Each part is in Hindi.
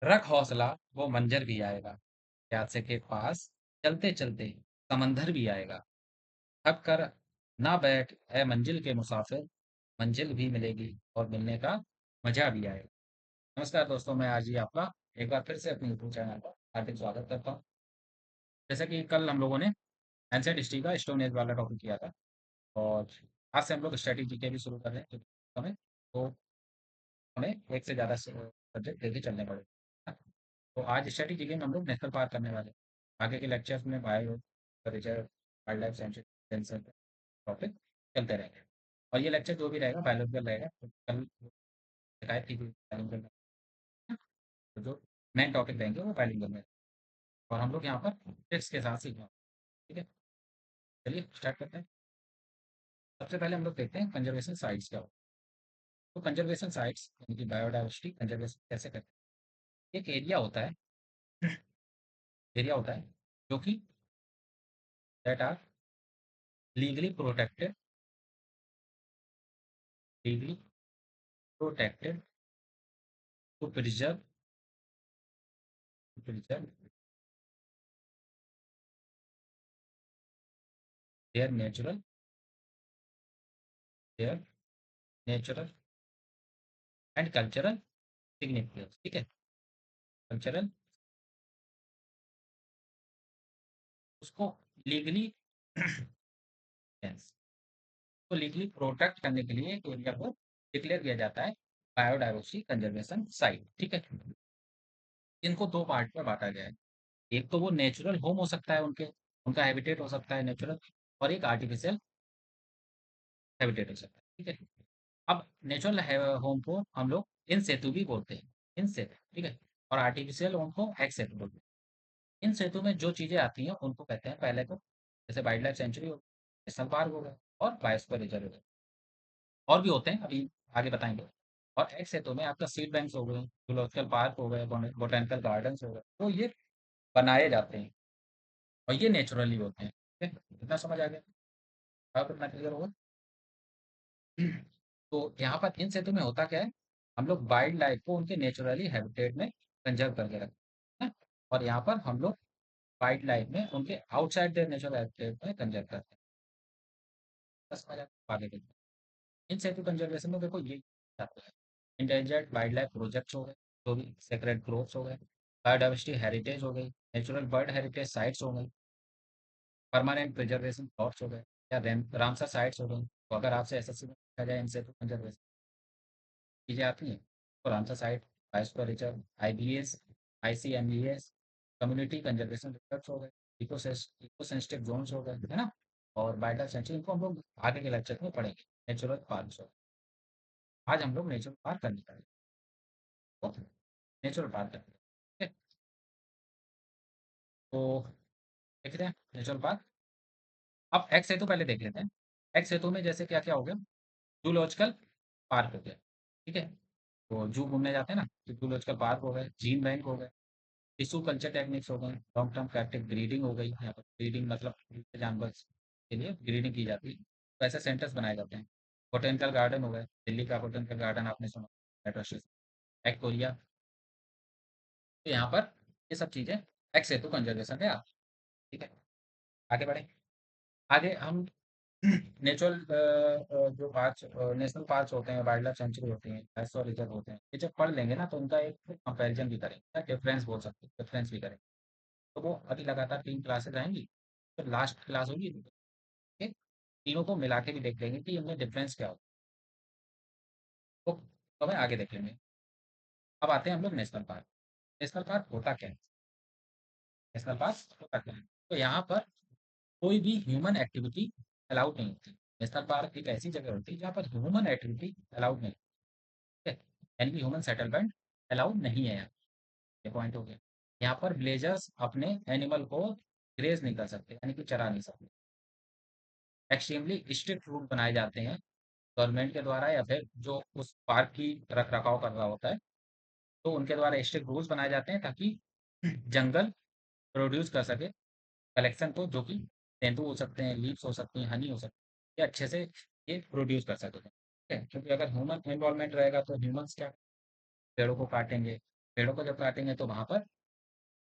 रख हौसला वो मंजर भी आएगा। प्यासे के पास चलते चलते समंदर भी आएगा। थक कर ना बैठ है मंजिल के मुसाफिर, मंजिल भी मिलेगी और मिलने का मजा भी आएगा। नमस्कार दोस्तों, मैं आज ही आपका एक बार फिर से अपने यूट्यूब चैनल पर हार्दिक स्वागत करता हूँ। जैसा कि कल हम लोगों ने एंशिएंट हिस्ट्री का स्टोन एज वाला टॉपिक किया था, और आज से हम लोग स्ट्रेटेजी के भी शुरू कर रहे हैं, क्योंकि हमें एक से ज़्यादा सब्जेक्ट लेके चलने पड़ेगा। तो आज स्ट्रेटेजी गेम हम लोग नेशनल पार्क करने वाले हैं। आगे के लेक्चर्स में bio culture, wild life science topic चलते रहेंगे। और ये लेक्चर जो भी रहेगा बायोलॉजिकल रहेगा, तो कल शिकायत की थी बायोलॉजिकल में, तो जो मेन टॉपिक रहेंगे वो बायोलॉजिकल में, और हम लोग यहाँ पर ट्रिक्स के साथ सीखना। ठीक है, चलिए स्टार्ट करते हैं। सबसे पहले हम लोग देखते हैं कंजर्वेशन साइट्स क्या होता है। तो कंजर्वेशन साइट्स यानी कि बायोडाइवर्सिटी कंजर्वेशन कैसे करते हैं। एक एरिया होता है जो कि that are legally protected, legally protected to preserve their their natural and cultural significance. ठीक है, कल्चरल उसको लीगली तो लीगली प्रोटेक्ट करने के लिए एक एरिया को डिक्लेयर किया जाता है बायोडाइवर्सिटी कंजर्वेशन साइट। ठीक है, इनको दो पार्ट में बांटा गया है। एक तो वो नेचुरल होम हो सकता है, उनका हैबिटेट हो सकता है नेचुरल, और एक आर्टिफिशियल हैबिटेट हो सकता है। ठीक है, अब नेचुरल होम को हम लोग इन सेतु भी बोलते हैं, इन सेतु। ठीक है, और आर्टिफिशियल होम को एक्स सेतु बोलते हैं। इन सेतु में जो चीजें आती हैं उनको कहते हैं पहले तो, जैसे वाइल्ड लाइफ सेंचुरी हो गया, नेशनल पार्क हो गया, और बायोस्फीयर रिजर्व हो गया। और भी होते हैं, अभी आगे बताएंगे। और एक्स सेतु में आपका सीड बैंक्स हो गए, जूलॉजिकल पार्क हो गए, बोटेनिकल गार्डन्स हो गए, तो ये बनाए जाते हैं और ये नेचुरली होते हैं। ठीक है, इतना समझ आ गया? अब इतना क्लियर होगा? तो यहाँ पर इन सेतु में होता क्या है, हम लोग वाइल्ड लाइफ को उनके नेचुरली हैबिटेट में कंजर्व करके रखते हैं, और यहाँ पर हम लोग वाइल्ड लाइफ में उनके आउटसाइड देयर नेचुरल हैबिटेट में कंजर्व करते हैं। बस समझ आगे देखते हैं। इन सेतु कंजर्वेशन में देखो ये आता है, इंडेंजर्ड वाइल्ड लाइफ प्रोजेक्ट्स हो गए, जो भी सेक्रेड ग्रोव्स हो गए, बायोडाइवर्सिटी हेरिटेज हो गई, नेचुरल बर्ड हेरिटेज साइट्स हो गई, परमानेंट प्रिजर्वेशन प्लॉट्स हो गए, या रामसर साइट्स हो गई। तो अगर आपसे एसएससी में पूछा जाए इन सेतु कंजर्वेशन चीज़ें आती हैं, तो Ramsar site, biosphere reserve, IBS, ICMES, community conservation research हो गए, इको सेंसिटिव जोन्स हो गए, है ना, और वाइल्ड लाइफ सेंचुरी। इनको हम लोग आगे के लेक्चर में पढ़ेंगे। नेचुरल पार्क हो, आज हम लोग नेचुरल पार्क करने का है। तो नेचुरल पार्क करते हैं। ठीक है? तो देखते हैं नेचुरल पार्क। अब एक्स सेतु पहले देख लेते हैं। एक्स सेतु में जैसे क्या क्या हो गया, जूलॉजिकल पार्क हो गया। ठीक है, तो जू घूमने जाते हैं ना, तो जूलॉजिकल पार्क हो गए, जीन बैंक हो गए, टिश्यू कल्चर टेक्निक्स हो गए, लॉन्ग टर्म कैप्टिव ब्रीडिंग हो गई। यहाँ पर ब्रीडिंग मतलब जानवर के लिए ब्रीडिंग की जाती है, तो ऐसे सेंटर्स बनाए जाते हैं। बोटेनिकल गार्डन हो गए, दिल्ली का बोटेनिकल गार्डन आपने सुना, मेट्रो स्टेशन, एक्टोरिया। तो यहाँ पर ये सब चीज़ें एक्स हेतु कंजर्वेशन है आप। ठीक है, आगे बढ़े। आगे हम नेचुरल जो पार्क, नेशनल पार्क होते हैं, वाइल्ड लाइफ सेंचुरी होती हैं, बायोस्फीयर रिजर्व होते हैं, ये जब पढ़ लेंगे ना तो उनका एक कंपैरिजन भी करेंगे, डिफरेंस बोल सकते हैं, डिफरेंस भी करेंगे। तो वो अभी लगातार 3 क्लासेस रहेंगी, फिर लास्ट क्लास होगी, ठीक? तीनों को मिला के भी देख लेंगे कि इनमें डिफरेंस क्या होता है। तो हमें आगे देख लेंगे। अब आते हैं हम लोग नेशनल पार्क। नेशनल पार्क होता क्या है? नेशनल पार्क होता क्या है? तो यहाँ पर कोई भी ह्यूमन एक्टिविटी अलाउड नहीं होती। नेशनल पार्क एक ऐसी जगह होती है जहाँ पर ह्यूमन एक्टिविटी अलाउड नहीं, ठीक है, यानी कि ह्यूमन सेटलमेंट अलाउड नहीं है यहाँ। ये पॉइंट हो गया। यहाँ पर विलेजर्स अपने एनिमल को ग्रेज नहीं कर सकते, यानी कि चरा नहीं सकते। एक्सट्रीमली स्ट्रिक्ट रूल बनाए जाते हैं गवर्नमेंट के द्वारा, या फिर जो उस पार्क की रख रखाव कर रहा होता है, तो उनके द्वारा स्ट्रिक्ट रूल्स बनाए जाते हैं ताकि जंगल प्रोड्यूस कर सके कलेक्शन को, जो कि तेंदू हो सकते हैं, लीव्स हो सकती हैं, हनी हो सकती है, ये अच्छे से ये प्रोड्यूस कर सके। ठीक है, क्योंकि अगर ह्यूमन इन्वॉल्वमेंट रहेगा तो ह्यूमंस क्या पेड़ों को काटेंगे, पेड़ों को जब काटेंगे तो वहाँ पर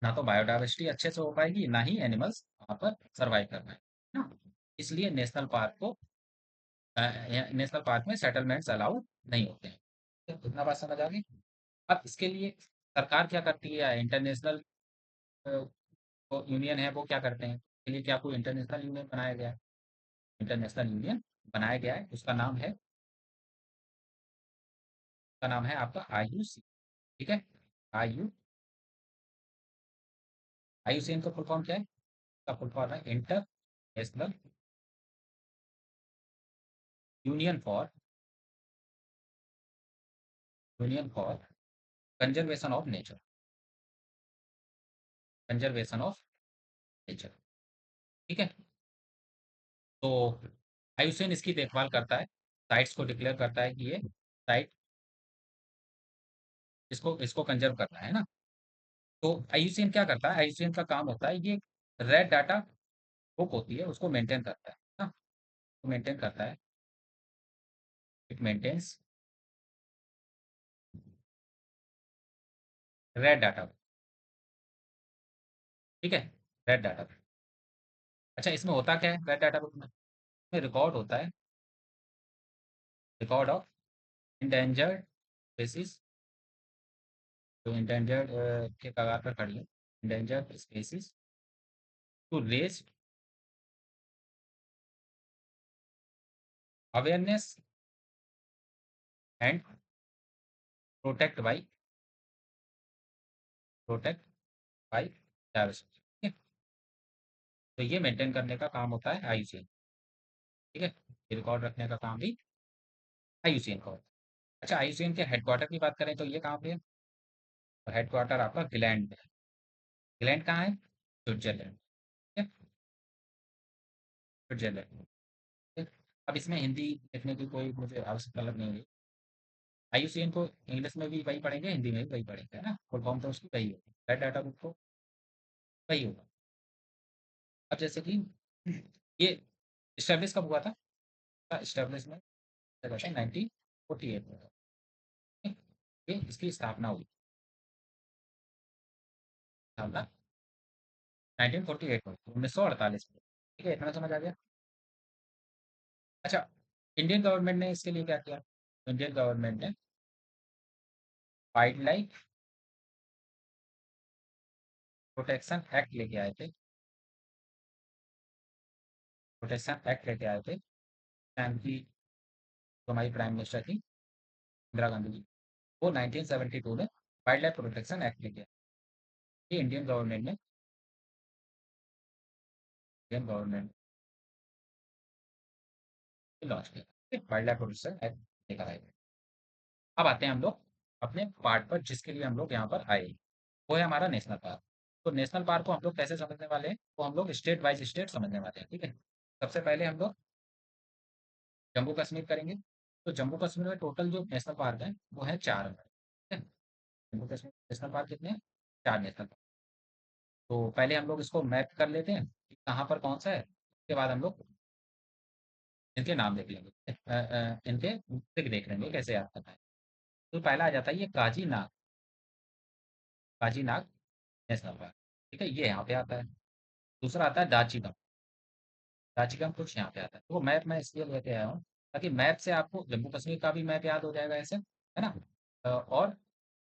ना तो बायोडाइवर्सिटी अच्छे से हो पाएगी, ना ही एनिमल्स वहाँ पर सर्वाइव कर पाएंगे ना। इसलिए नेशनल पार्क में सेटलमेंट्स अलाउ नहीं होते हैं। तो इतना बात समझ आ गई। अब इसके लिए सरकार क्या करती है, इंटरनेशनल यूनियन है वो क्या करते हैं, इसके लिए क्या कोई इंटरनेशनल यूनियन बनाया गया है? इंटरनेशनल यूनियन बनाया गया है, उसका नाम है आपका IUC। ठीक है, आयु IUCN का फुल फॉर्म क्या है? इसका फुल फॉर्म है inter national union for union for conservation of nature. Conservation of nature. ठीक है। तो IUCN इसकी देखभाल करता है, साइट्स को डिक्लेयर करता है कि ये साइट इसको इसको कंजर्व करना है ना। तो IUCN क्या करता है, IUCN का काम होता है ये रेड डाटा बुक होती है उसको मेंटेन करता है ना। तो मेंटेन करता है, इट मेंटेन्स रेड डाटा। ठीक है, रेड डाटा। अच्छा, इसमें होता क्या है रेड डाटा बुक में? इसमें रिकॉर्ड होता है, रिकॉर्ड ऑफ इंडेंजर्ड स्पेसीज, जो इंडेंजर्ड के कगार पर खड़ी है, endangered species to raise awareness and protect by protect biodiversity. ठीक है, तो ये मेंटेन करने का काम होता है IUCN। ठीक है, ये रिकॉर्ड रखने का काम भी IUCN का होता है। अच्छा, IUCN के हेडक्वार्टर की बात करें तो ये कहाँ पे है? तो हेडक्वार्टर आपका ग्लैंड में है। ग्लैंड कहाँ है? स्विट्जरलैंड। ठीक है, स्विट्जरलैंड। ठीक है? अब इसमें हिंदी लिखने की कोई मुझे आवश्यकता लग नहीं रही। IUCN को इंग्लिश में भी वही पढ़ेंगे, हिंदी में भी वही पढ़ेंगे, है ना। फुल फॉर्म तो उसकी वही होगी, रेड डाटा बुक तो वही होगा। अब जैसे कि ये इस्टेब्लिश कब हुआ था? इस्टेब्लिशमेंट 1948 में हुआ। ठीक है? ये इसकी स्थापना हुई, स्थापना 1948 में, 1948 में। ठीक है, इतना समझ आ गया। अच्छा, इंडियन गवर्नमेंट ने इसके लिए क्या किया? इंडियन गवर्नमेंट ने वाइल्ड लाइफ प्रोटेक्शन एक्ट लेके आए थे, प्रोटेक्शन एक्ट लेके आए थे। टाइम की जो हमारी प्राइम मिनिस्टर थी इंदिरा गांधी जी, वो 1972 में वाइल्ड लाइफ प्रोटेक्शन एक्ट लेके आए। ये इंडियन गवर्नमेंट ने लॉन्च किया, वाइल्ड लाइफ प्रोटेक्शन एक्ट लेकर आए थे। अब आते हैं हम लोग अपने पार्ट पर जिसके लिए हम लोग यहाँ पर आए, वो है हमारा नेशनल पार्क। तो नेशनल पार्क को हम लोग कैसे समझने वाले हैं, तो हम लोग स्टेट वाइज स्टेट समझने वाले हैं। ठीक है, सबसे पहले हम लोग जम्मू कश्मीर करेंगे। तो जम्मू कश्मीर में टोटल जो नेशनल पार्क है वो है 4। ठीक है, जम्मू कश्मीर नेशनल पार्क कितने हैं? 4 नेशनल पार्क। तो पहले हम लोग इसको मैप कर लेते हैं कि कहाँ पर कौन सा है, उसके बाद हम लोग इनके नाम देख लेंगे। इनके ट्रिक देख लेंगे कैसे याद करना है। तो पहला आ जाता है ये काजीनाग नेशनल पार्क। ठीक है, ये यहाँ पे आता है। दूसरा आता है दाचीगम। दाचीगम कुछ यहाँ पे आता है। तो मैप मैं इसलिए लेके आया हूँ ताकि मैप से आपको जम्मू कश्मीर का भी मैप याद हो जाएगा ऐसे, है ना। और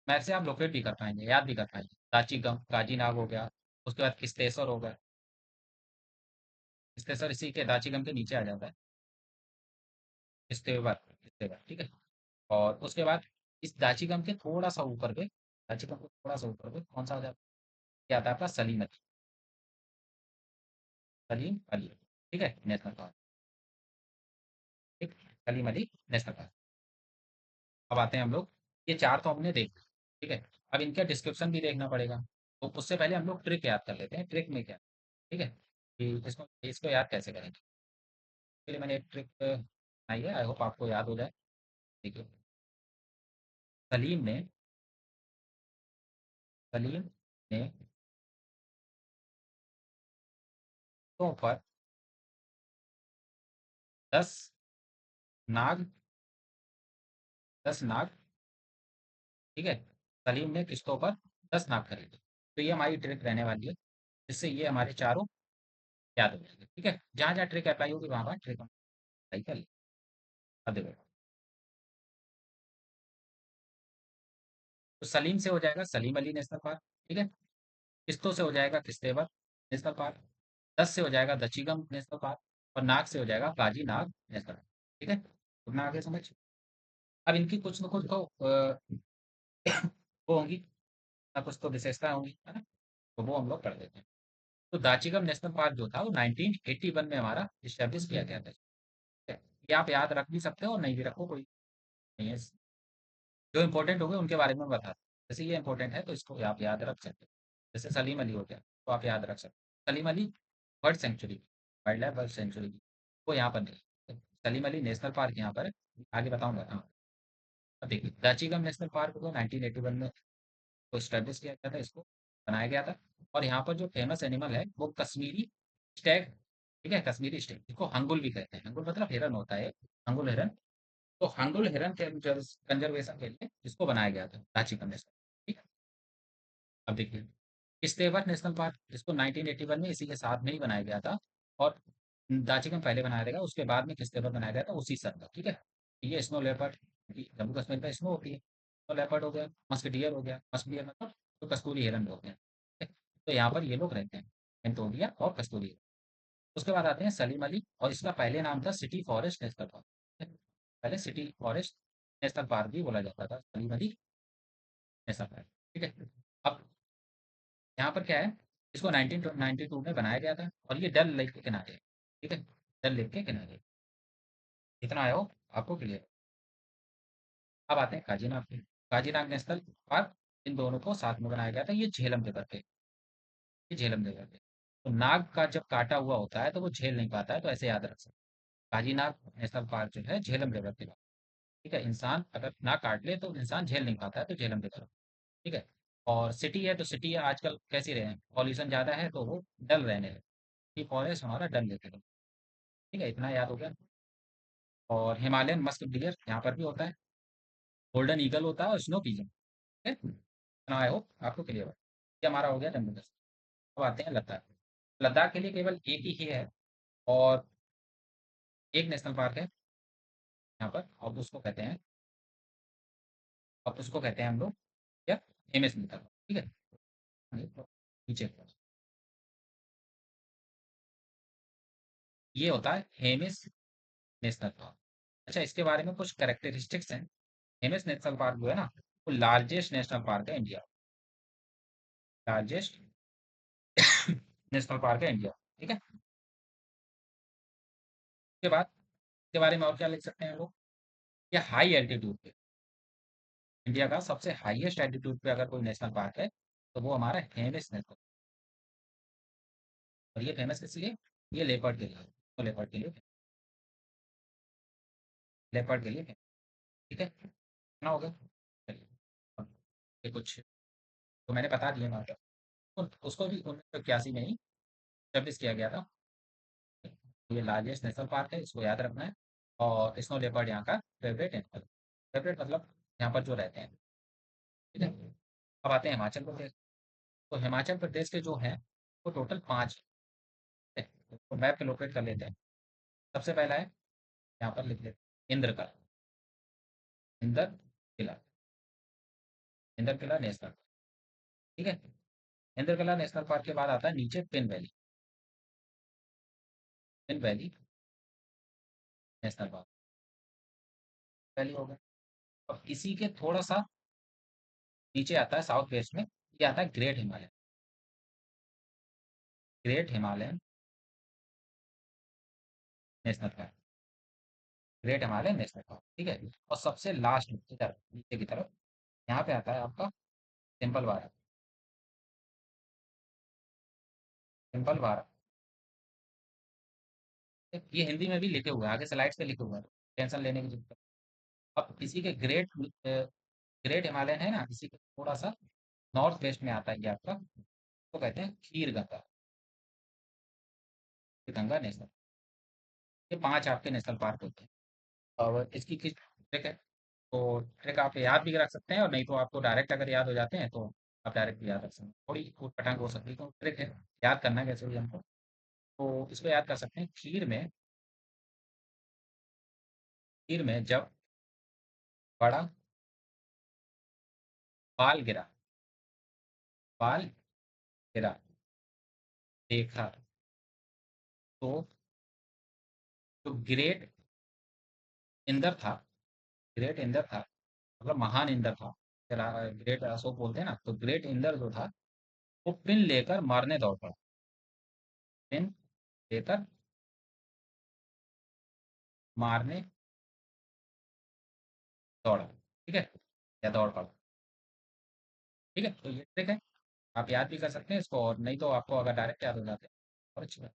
मैप से आप लोकेट भी कर पाएंगे, याद भी कर पाएंगे। दाचीगम काजीनाग हो गया, उसके बाद किस्तेसर हो गया। किस्तेसर इसी के दाचीगम के नीचे आ जाता है। किस्तेवर, ठीक है। और उसके बाद इस दाचीगम के थोड़ा सा ऊपर पे, दाचीगम को थोड़ा सा ऊपर पे कौन सा आ जाता है? ये आता है आपका सलीम अली। सलीम अली, ठीक है, नेशनल पार्क। ठीक, सलीम अली नेशनल पार्क। अब आते हैं हम लोग, ये 4 तो हमने देख, ठीक है। अब इनका डिस्क्रिप्शन भी देखना पड़ेगा। तो उससे पहले हम लोग ट्रिक याद कर लेते हैं, ट्रिक में क्या, ठीक है, कि इसको इसको याद कैसे करेंगे। इसके लिए मैंने एक ट्रिक बनाई है, आई होप आपको याद हो जाए। देखिए, सलीम ने सलीम ने तो पर 10 नाग 10 नाग ठीक है। सलीम ने किस्तों पर 10 नाग खरीदे। तो ये हमारी ट्रिक रहने वाली है, जिससे ये हमारे चारों याद हो जाएंगे। ठीक है, जहाँ जहाँ ट्रिक अप्लाई होगी वहाँ वहाँ ट्रिक अप्लाई कर ली। अब देखो, तो सलीम से हो जाएगा सलीम अली नेशनल पार्क। ठीक है। किस्तों से हो जाएगा किस्तेवर नेशनल पार्क। 10 से हो जाएगा दचीगम नेशनल पार्क। और नाग से हो जाएगा काजी नाग नेशनल पार्क। ठीक है, उतना आगे समझ। अब इनकी कुछ न कुछ तो वो होंगी, ना कुछ तो विशेषता होंगी, है ना। तो वो हम लोग कर देते हैं। तो दाचिगम नेशनल पार्क जो था वो 1981 में हमारा इस्टेब्लिश किया गया था। ठीक है? ये आप याद रख भी सकते हो और नहीं भी रखो, कोई नहीं है। जो इंपॉर्टेंट हो गए उनके बारे में बता, जैसे ये इंपॉर्टेंट है तो इसको आप याद रख सकते हो। जैसे सलीम अली हो गया, तो आप याद रख सकते हो Salim Ali bird sanctuary, wild life bird sanctuary की, वो यहाँ पर नहीं है। सलीम अली नेशनल पार्क यहाँ पर है, आगे बताऊंगा। हाँ, अब देखिए दाचिगम नेशनल पार्क को 1981 में को स्टैब्लिश किया गया था, इसको बनाया गया था। और यहाँ पर जो फेमस एनिमल है वो कश्मीरी स्टैग। ठीक है, कश्मीरी स्टैग, इसको हंगुल भी कहते हैं। हंगुल मतलब हिरन होता है, हंगुल हिरन। तो हंगुल हिरन के कंजर्वेशन के लिए इसको बनाया गया था रांची का नेशनल। ठीक है। अब देखिए किश्तवाड़ नेशनल पार्क, इसको 1981 में इसी के साथ में ही बनाया गया था। और दाचिकम पहले बनाया गया, उसके बाद में किश्तवाड़ बनाया गया था उसी सन का। ठीक है। ये स्नो लेपर्ड, जम्मू कश्मीर में स्नो होती है। स्नो लेपर्ड हो गया, मस्क डियर हो गया, मस्क डियर मतलब तो कस्तूरी हिरन होते हैं। ठीक है? तो यहाँ पर ये लोग रहते हैं, एंटोलिया और कस्तूरी हिरन। उसके बाद आते हैं सलीम अली, और इसका पहले नाम था सिटी फॉरेस्ट नेशनल पार्क। ठीक है? पहले सिटी फॉरेस्ट नेशनल पार्क भी बोला जाता था, सलीम अली नेशनल पार्क। ठीक है। अब यहाँ पर क्या है, इसको 1992 में बनाया गया था, और ये डल लेक के किनारे है। ठीक है, डल लेक के किनारे। इतना आया हो आपको क्लियर। अब आते हैं काजीनाग पे। काजीनाग नेशनल पार्क, इन दोनों को साथ में बनाया गया था, ये झेलम जगह पे। ये झेलम जगह पे। तो नाग का जब काटा हुआ होता है तो वो झेल नहीं पाता है, तो ऐसे याद रख सकते हैं। काजीनाग नेशनल पार्क जो है झेलम जगह पे। ठीक है, इंसान अगर नाक काट ले तो इंसान झेल नहीं पाता है, तो झेलम जगह। ठीक है। और सिटी है तो सिटी आजकल कैसी रहे, पॉल्यूशन ज़्यादा है तो वो डल रहने लगे। फॉरेस्ट हमारा डल लेके। ठीक है, इतना याद हो गया। और हिमालयन मस्क डियर यहाँ पर भी होता है। गोल्डन ईगल होता है और स्नो पीजन। ठीक है, इतना आई होप आपको क्लियर है। ये हमारा हो गया जम्मू कश्मीर। अब आते हैं लद्दाख। लद्दाख के लिए केवल एक ही है, और एक नेशनल पार्क है यहाँ पर, और उसको कहते हैं, अब उसको कहते हैं हम लोग क्या, हेमिस मिलता है। ठीक है, नीचे ये होता है हेमिस नेशनल पार्क। अच्छा, इसके बारे में कुछ कैरेक्टरिस्टिक्स हैं। हेमिस नेशनल पार्क जो है ना, वो लार्जेस्ट नेशनल पार्क है इंडिया। लार्जेस्ट नेशनल पार्क है इंडिया। ठीक है। उसके बाद इसके बारे में और क्या लिख सकते हैं लोग, ये हाई एल्टीट्यूड पे, इंडिया का सबसे हाईएस्ट एल्टीट्यूड पे अगर कोई नेशनल पार्क है तो वो हमारा हेमिस नेशनल। और ये फेमस किस लिए, ये लेपर्ड के लिए, तो लेपर्ड के लिए, लेपर्ड के लिए famous। ठीक है, इतना हो गया। चलिए, अब ये कुछ तो मैंने बता दिया वहाँ पर। उसको भी 1981 में ही स्टेब्लिश किया गया था। ये लार्जेस्ट नेशनल पार्क है, इसको याद रखना है। और स्नो लेपर्ड यहाँ का फेवरेट एनिमल, फेवरेट मतलब यहाँ पर जो रहते हैं। ठीक है। अब आते हैं हिमाचल प्रदेश। तो हिमाचल प्रदेश के जो हैं वो टोटल 5 है। तो मैप पे लोकेट कर लेते हैं। सबसे पहला है, यहाँ पर लिख लेते हैं इंद्र का, इंद्र किला, इंद्र किला नेशनल पार्क। ठीक है। इंद्र किला नेशनल पार्क के बाद आता है नीचे pin valley, pin valley national park, valley हो गया। और इसी के थोड़ा सा नीचे आता है साउथ वेस्ट में, ये आता है great Himalaya, great Himalayan national park, great Himalaya national park. ठीक है। और सबसे लास्ट इधर नीचे की तरफ यहाँ पे आता है आपका सिंपल वारा, सिंपल वारा। ये हिंदी में भी लिखे हुए हैं, आगे स्लाइड्स पे लिखे हुए हैं, टेंशन लेने की जरूरत नहीं। अब इसी के ग्रेट हिमालयन है ना, इसी के थोड़ा सा नॉर्थ वेस्ट में आता है ये आपका, तो कहते हैं खीर गंगा, गंगा नेशनल। ये 5 आपके नेशनल पार्क होते हैं। और इसकी किस ट्रिक है, तो ट्रिक आप याद भी रख सकते हैं, और नहीं तो आपको डायरेक्ट अगर याद हो जाते हैं तो आप डायरेक्ट भी याद रख सकते हैं। थोड़ी ऊट पटांग हो सकती है, तो ट्रिक है याद करना है कैसे भी हमको। तो इसको याद कर सकते हैं। खीर में जब बड़ा बाल गिरा, बाल गिरा, देखा तो जो ग्रेट इंदर था, ग्रेट इंदर था, मतलब महान इंदर था, ग्रेट अशोक बोलते हैं ना, तो ग्रेट इंदर जो था वो पिन लेकर मारने दौड़ पड़ा। पिन लेकर मारने दौड़ा, ठीक है, या दौड़ पड़ा। ठीक है, तो ये ट्रिक है, आप याद भी कर सकते हैं इसको, और नहीं तो आपको अगर डायरेक्ट याद हो जाते हैं और अच्छी बात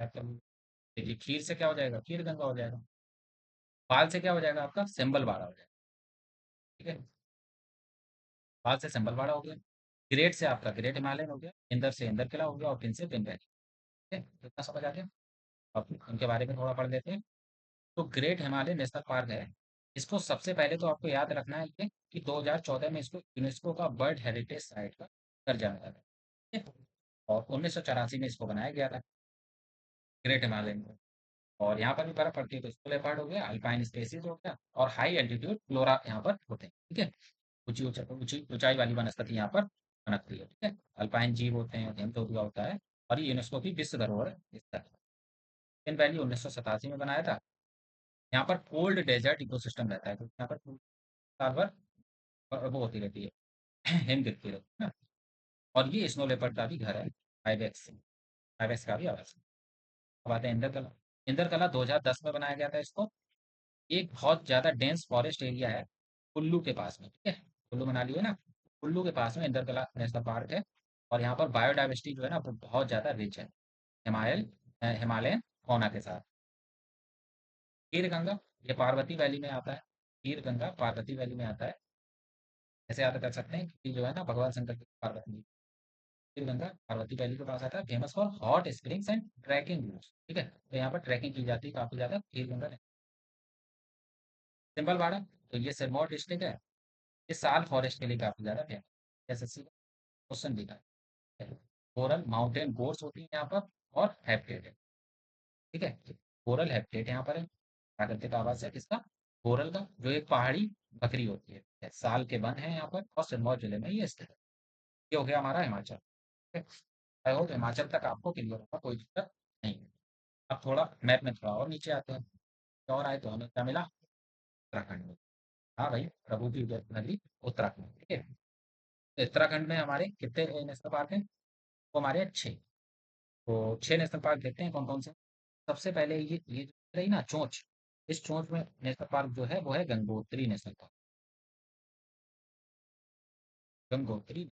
है। तो देखिए, खीर से क्या हो जाएगा, खीर गंगा हो जाएगा। बाल से क्या हो जाएगा, आपका सिंबल बाड़ा हो जाएगा। ठीक है, बाल से सिंबल बाड़ा हो गया। ग्रेट से आपका ग्रेट हिमालयन हो गया, इंदर से इंदर किला हो गया, और पिन से पिन वैली। ठीक है, तो इतना समझ आ गया। अब इनके बारे में थोड़ा पढ़ लेते हैं। तो ग्रेट हिमालय नेशनल पार्क है, इसको सबसे पहले तो आपको याद रखना है ये कि 2014 में इसको यूनेस्को का वर्ल्ड हेरिटेज साइट का दर्जा मिला था। ठीक है? और 1984 में इसको बनाया गया था, ग्रेट हिमालय में। और यहाँ पर भी बर्फ पड़ती है, तो स्नो लेपर्ड हो गया, अल्पाइन स्पेसीज हो गया, और हाई एल्टीट्यूड फ्लोरा यहाँ पर होते हैं। ठीक है, ऊंची ऊंचाई वाली वनस्पति यहाँ पर पनपती है। ठीक है, अल्पाइन जीव होते हैं, हिमतोतुआ होता है, और ये यूनेस्को की विश्व धरोहर स्थल है। इन वैली 1987 में बनाया था। यहाँ पर कोल्ड डेजर्ट इकोसिस्टम रहता है, क्योंकि यहाँ पर साल भर वो होती रहती है, हिम गिरती रहती है ना। और ये स्नो लेपर्ड का भी घर है, आइबेक्स, आइबेक्स का भी आवास है। अब आते हैं इंद्रकला। इंद्रकला 2010 में बनाया गया था इसको। एक बहुत ज़्यादा डेंस फॉरेस्ट एरिया है कुल्लू के पास में। ठीक है, कुल्लू मनाली है ना, कुल्लू के पास में इंद्रकला नेशनल पार्क है। और यहाँ पर बायोडाइवर्सिटी जो है ना वो बहुत ज़्यादा रिच है, हिमालयन फौना के साथ। खीर गंगा, ये पार्वती वैली में आता है। खीर गंगा पार्वती वैली में आता है। ऐसे याद कर सकते हैं कि जो है ना भगवान शंकर की पार्वती जी। खीर गंगा पार्वती वैली के पास आता है, famous for hot springs and trekking routes. ठीक है, तो यहाँ पर ट्रैकिंग की जाती है काफ़ी ज़्यादा खीर गंगा में। सिंबल वाड़ा, तो ये सिरमौर डिस्ट्रिक्ट है। ये साल फॉरेस्ट के लिए काफ़ी ज़्यादा फेमस है। एसएससी क्वेश्चन भी था। कोरल माउंटेन गोट्स होती है यहाँ पर, और हैबिटेट है। ठीक है, कोरल हैबिटेट यहाँ पर है, प्राकृतिक आवास है किसका, कोरल का, जो एक पहाड़ी बकरी होती है। साल के वन है यहाँ पर, और सिरमौर जिले में ये स्थित है। ये हो गया हमारा हिमाचल। ठीक है, आई होप हिमाचल तक आपको क्लियर होगा, कोई दिक्कत नहीं है। अब थोड़ा मैप में थोड़ा और नीचे आते हैं, और आए तो हमें क्या मिला, उत्तराखंड में। हाँ भाई, प्रभु की नगरी उत्तराखंड। ठीक है, तो उत्तराखंड में हमारे कितने नेशनल पार्क हैं, वो हमारे यहाँ 6। तो 6 नेशनल पार्क देखते हैं कौन कौन से। सबसे पहले ये जो रही ना चोंच, इस चोंच में नेशनल पार्क जो है वो है गंगोत्री नेशनल पार्क। गंगोत्री।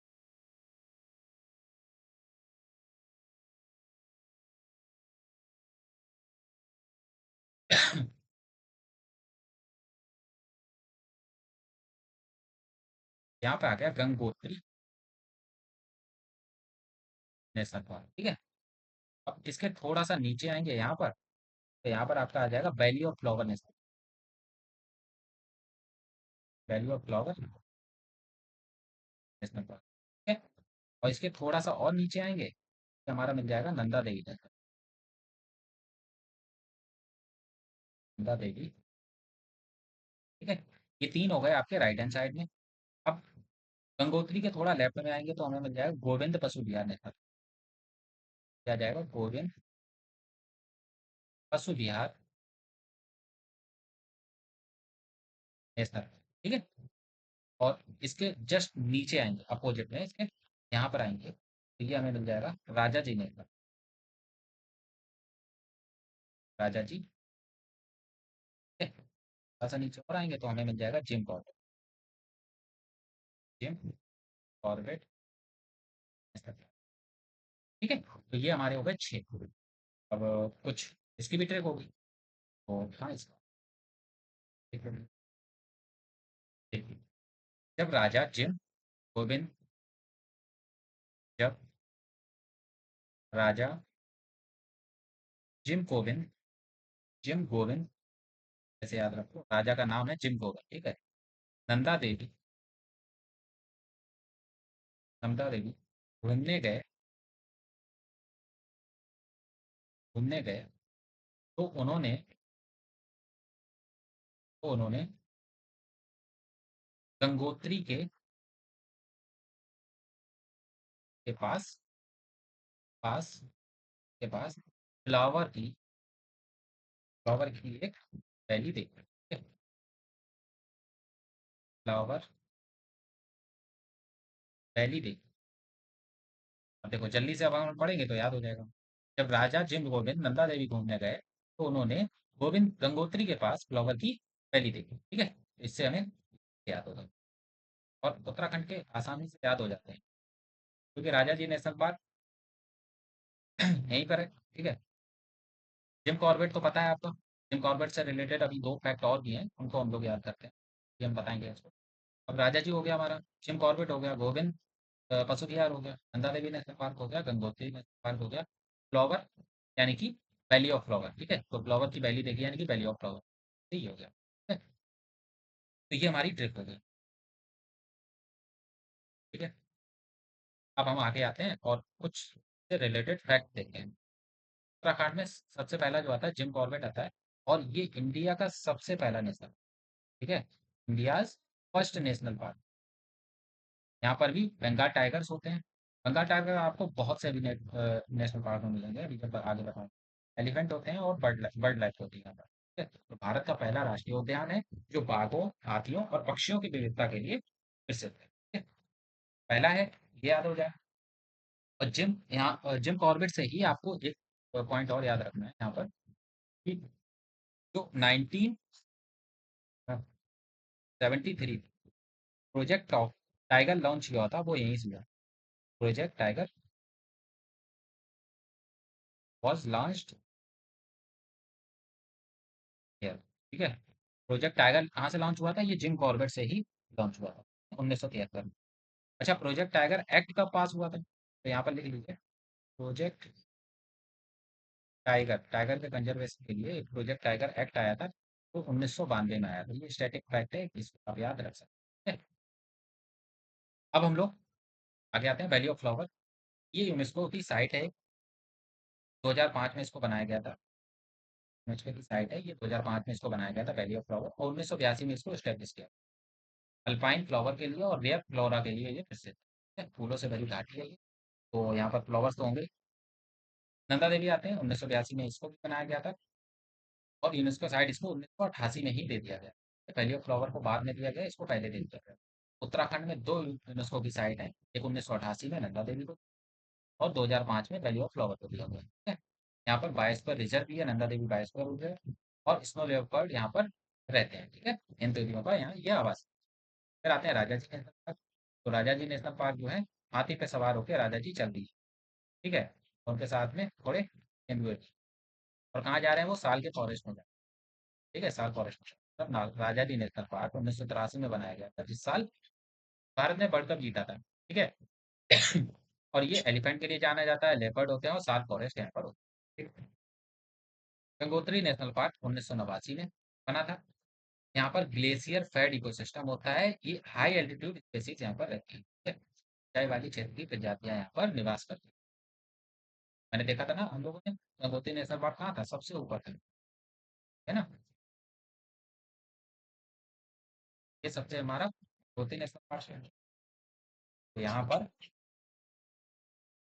यहाँ पे आ गया गंगोत्री नेशनल पार्क। ठीक है, अब इसके थोड़ा सा नीचे आएंगे यहाँ पर, तो यहाँ पर आपका आ जाएगा valley of flower national, valley of flower national park. ठीक है, और इसके थोड़ा सा और नीचे आएंगे तो हमारा मिल जाएगा नंदा देवी नेशनल, नंदा देवी। ठीक है, ये 3 हो गए आपके राइट हैंड साइड में। अब गंगोत्री के थोड़ा लेफ्ट में आएंगे तो हमें मिल जाएगा गोविंद पशु विहार नेशनल, क्या जाएगा गोविंद पशु विहार नेशनल। ठीक है, और इसके जस्ट नीचे आएंगे अपोजिट में इसके, यहाँ पर आएंगे तो ये हमें मिल जाएगा राजा जी नेशनल, राजा जी। ठीक है, थोड़ा सा नीचे और आएंगे तो हमें मिल जाएगा Jim Corbett, Jim Corbett national. ठीक है, तो ये हमारे हो गए 6। अब कुछ इसकी भी ट्रिक होगी, तो हाँ इसका एक मिनट देखिए। जब राजा जिम गोविंद, जब राजा जिम गोविंद, जिम गोविंद ऐसे याद रखो, राजा का नाम है जिम गोबन, ठीक है। नंदा देवी, नंदा देवी घूमने गए, घूमने गए, तो उन्होंने, तो उन्होंने गंगोत्री के पास, पास के पास फ्लावर की एक वैली देखी, ठीक है? फ्लावर वैली देखी। अब देखो जल्दी से अब हम पढ़ेंगे तो याद हो जाएगा। जब राजा जिम गोविंद नंदा देवी घूमने गए, तो उन्होंने गोविंद गंगोत्री के पास फ्लावर की वैली देखी, ठीक है। इससे हमें याद होगा, और उत्तराखंड के आसानी से याद हो जाते हैं, क्योंकि राजा जी नेशनल पार्क यहीं पर है, ठीक है। जिम कॉर्बेट तो पता है आपको। जिम कॉर्बेट से रिलेटेड अभी दो फैक्ट और भी हैं, उनको हम लोग याद करते हैं, ये हम बताएंगे इसको। अब राजा जी हो गया हमारा, जिम कॉर्बेट हो गया, गोविंद पशु विहार हो गया, नंदा देवी नेशनल पार्क हो गया, गंगोत्री नेशनल पार्क हो गया, फ्लावर यानी कि वैली ऑफ फ्लावर, ठीक है। तो फ्लावर की वैली देखी यानी कि वैली ऑफ फ्लावर, यही हो गया, ठीक है। तो ये हमारी ट्रिप हो गई, ठीक है। अब हम आगे आते हैं और कुछ से रिलेटेड फैक्ट देखते हैं। उत्तराखंड में सबसे पहला जो आता है जिम कॉर्बेट आता है, और ये इंडिया का सबसे पहला नेशनल, ठीक है, इंडियाज फर्स्ट नेशनल पार्क। यहाँ पर भी बंगाल टाइगर्स होते हैं। बंगाल टाइगर आपको बहुत से भी नेशनल पार्क में मिलेंगे, अभी जब आगे बताऊँ। एलिफेंट होते हैं और बर्ड लाइफ होती है यहाँ पर, ठीक है। तो भारत का पहला राष्ट्रीय उद्यान है, जो बाघों, हाथियों और पक्षियों की विविधता के लिए प्रसिद्ध है, ठीक है। पहला है, ये याद हो जाए। और जिम कॉर्बेट से ही आपको एक पॉइंट और याद रखना है यहाँ पर, कि जो 1973 प्रोजेक्ट ऑफ टाइगर लॉन्च किया था, वो यहीं से हुआ। Project tiger was launched here, ठीक है। प्रोजेक्ट टाइगर कहाँ से लॉन्च हुआ था? ये जिम कॉर्बेट से ही लॉन्च हुआ था, 1973 में। अच्छा, प्रोजेक्ट टाइगर एक्ट कब पास हुआ था? तो यहाँ पर लिख लीजिए, प्रोजेक्ट टाइगर, टाइगर के कंजर्वेशन के लिए एक प्रोजेक्ट टाइगर एक्ट आया था, तो 1992 में आया था। ये स्टैटिक फैक्ट है, इसको आप याद रख सकते हैं। अब हम लोग आगे आते हैं, वैली ऑफ फ्लावर। ये यूनेस्को की साइट है, 2005 में इसको बनाया गया था। यूनेस्को की साइट है ये, 2005 में इसको बनाया गया था वैली ऑफ फ्लावर, और 1982 में इसको स्टैब्लिश किया। अल्पाइन फ्लावर के लिए और रेयर फ्लोरा के लिए ये प्रसिद्ध है, फूलों से भरी घाटी है ये। तो यहाँ पर फ्लावर्स तो होंगे। नंदा देवी आते हैं, 1982 में इसको भी बनाया गया था, और यूनेस्को साइट इसको 1988 में ही दे दिया गया। वैली ऑफ फ्लावर को बाद में दिया गया, इसको पहले दे दिया गया। उत्तराखंड में दो यूनेस्को की साइट है, एक 1988 में नंदा देवी को, और 2005 में वैली ऑफ फ्लावर को दिया गया, ठीक है। यहाँ पर बायोस्फीयर रिजर्व भी है, नंदा देवी बायोस्फीयर रिजर्व, और स्नो लेपर्ड यहाँ पर रहते हैं, ठीक है। इन देवियों का यहाँ ये आवास है। फिर आते हैं राजा जी नेशनल पार्क। तो राजा जी नेशनल पार्क जो है, हाथी पे सवार होकर राजा जी चल रही है, ठीक है। उनके साथ में थोड़े तेंदुए भी। और कहाँ जा रहे हैं वो? साल के फॉरेस्ट में जा रहे हैं, ठीक है, साल फॉरेस्ट में। तब राजा जी नेशनल पार्क 1983 में बनाया गया था, जिस साल भारत ने वर्ल्ड कप जीता था, ठीक है। और ये एलिफेंट के लिए जाना जाता है, लेपर्ड होते हैं, और साल फॉरेस्ट यहाँ पर होते हैं, ठीक है। गंगोत्री नेशनल पार्क 1989 में बना था। यहाँ पर ग्लेशियर फेड इकोसिस्टम होता है, ये हाई एल्टीट्यूड स्पेसीज यहाँ पर रहती है, ठीक है। ऊंचाई वाली क्षेत्र की प्रजातियां यहाँ पर निवास करती हैं। मैंने देखा था ना हम लोगों ने, गंगोत्री नेशनल पार्क कहाँ था? सबसे ऊपर था, है ना। ये सबसे हमारा गंगोत्री नेशनल पार्क है। तो यहाँ पर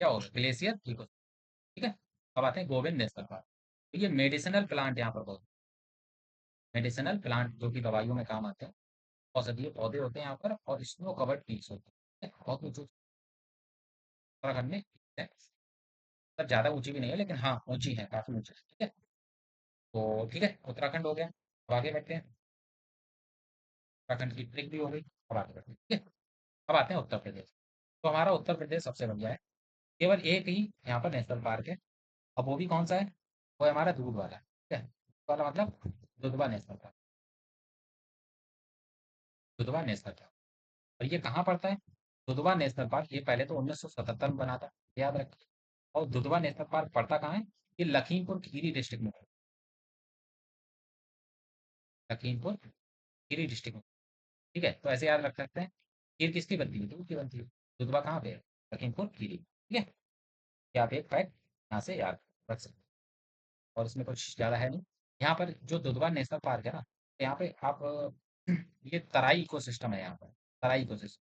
क्या होगा? ग्लेशियर इको, ठीक है। अब आते हैं गोविंद नेशनल पार्क। तो ये मेडिसिनल प्लांट यहाँ पर बहुत, मेडिसिनल प्लांट जो कि दवाइयों में काम आते हैं, औषधीय पौधे होते हैं यहाँ पर, और स्नो कवर्ड पीस होते हैं, बहुत ऊंचे उत्तराखंड में है। मतलब ज्यादा ऊंची भी नहीं है, लेकिन हाँ ऊंची है, काफी ऊंची है, ठीक है। तो ठीक है, उत्तराखंड हो गया। अब आगे बढ़ते हैं, उत्तराखंड की ट्रिक भी हो गई। अब आगे बढ़ते हैं, ठीक है। अब आते हैं उत्तर प्रदेश। तो हमारा उत्तर प्रदेश सबसे बढ़िया है। केवल एक ही यहाँ पर नेशनल पार्क है, अब वो भी कौन सा है? वो है हमारा दूध वाला, ठीक है। दूध वाला मतलब Dudhwa national park, Dudhwa national Park. और ये कहाँ पड़ता है? दुधवा नेशनल पार्क, ये पहले तो 1977 में बना था, याद रखिए। और दुधवा नेशनल पार्क पड़ता कहाँ है? ये लखीमपुर खीरी डिस्ट्रिक्ट में पड़ता लखीमपुर खीरी डिस्ट्रिक्ट में। ठीक है, तो ऐसे याद रख सकते हैं। खीर किसकी बनती है? दूध की बनती है। दुधवा कहाँ पे है? लखीमपुर खीरी। ठीक है, ये आप एक फैक्ट यहाँ से याद रख सकते हैं। और इसमें कुछ ज़्यादा है नहीं। यहाँ पर जो दुधवा नेशनल पार्क है ना, यहाँ पे आप ये तराई इको सिस्टम है यहाँ पर। तराई इको सिस्टम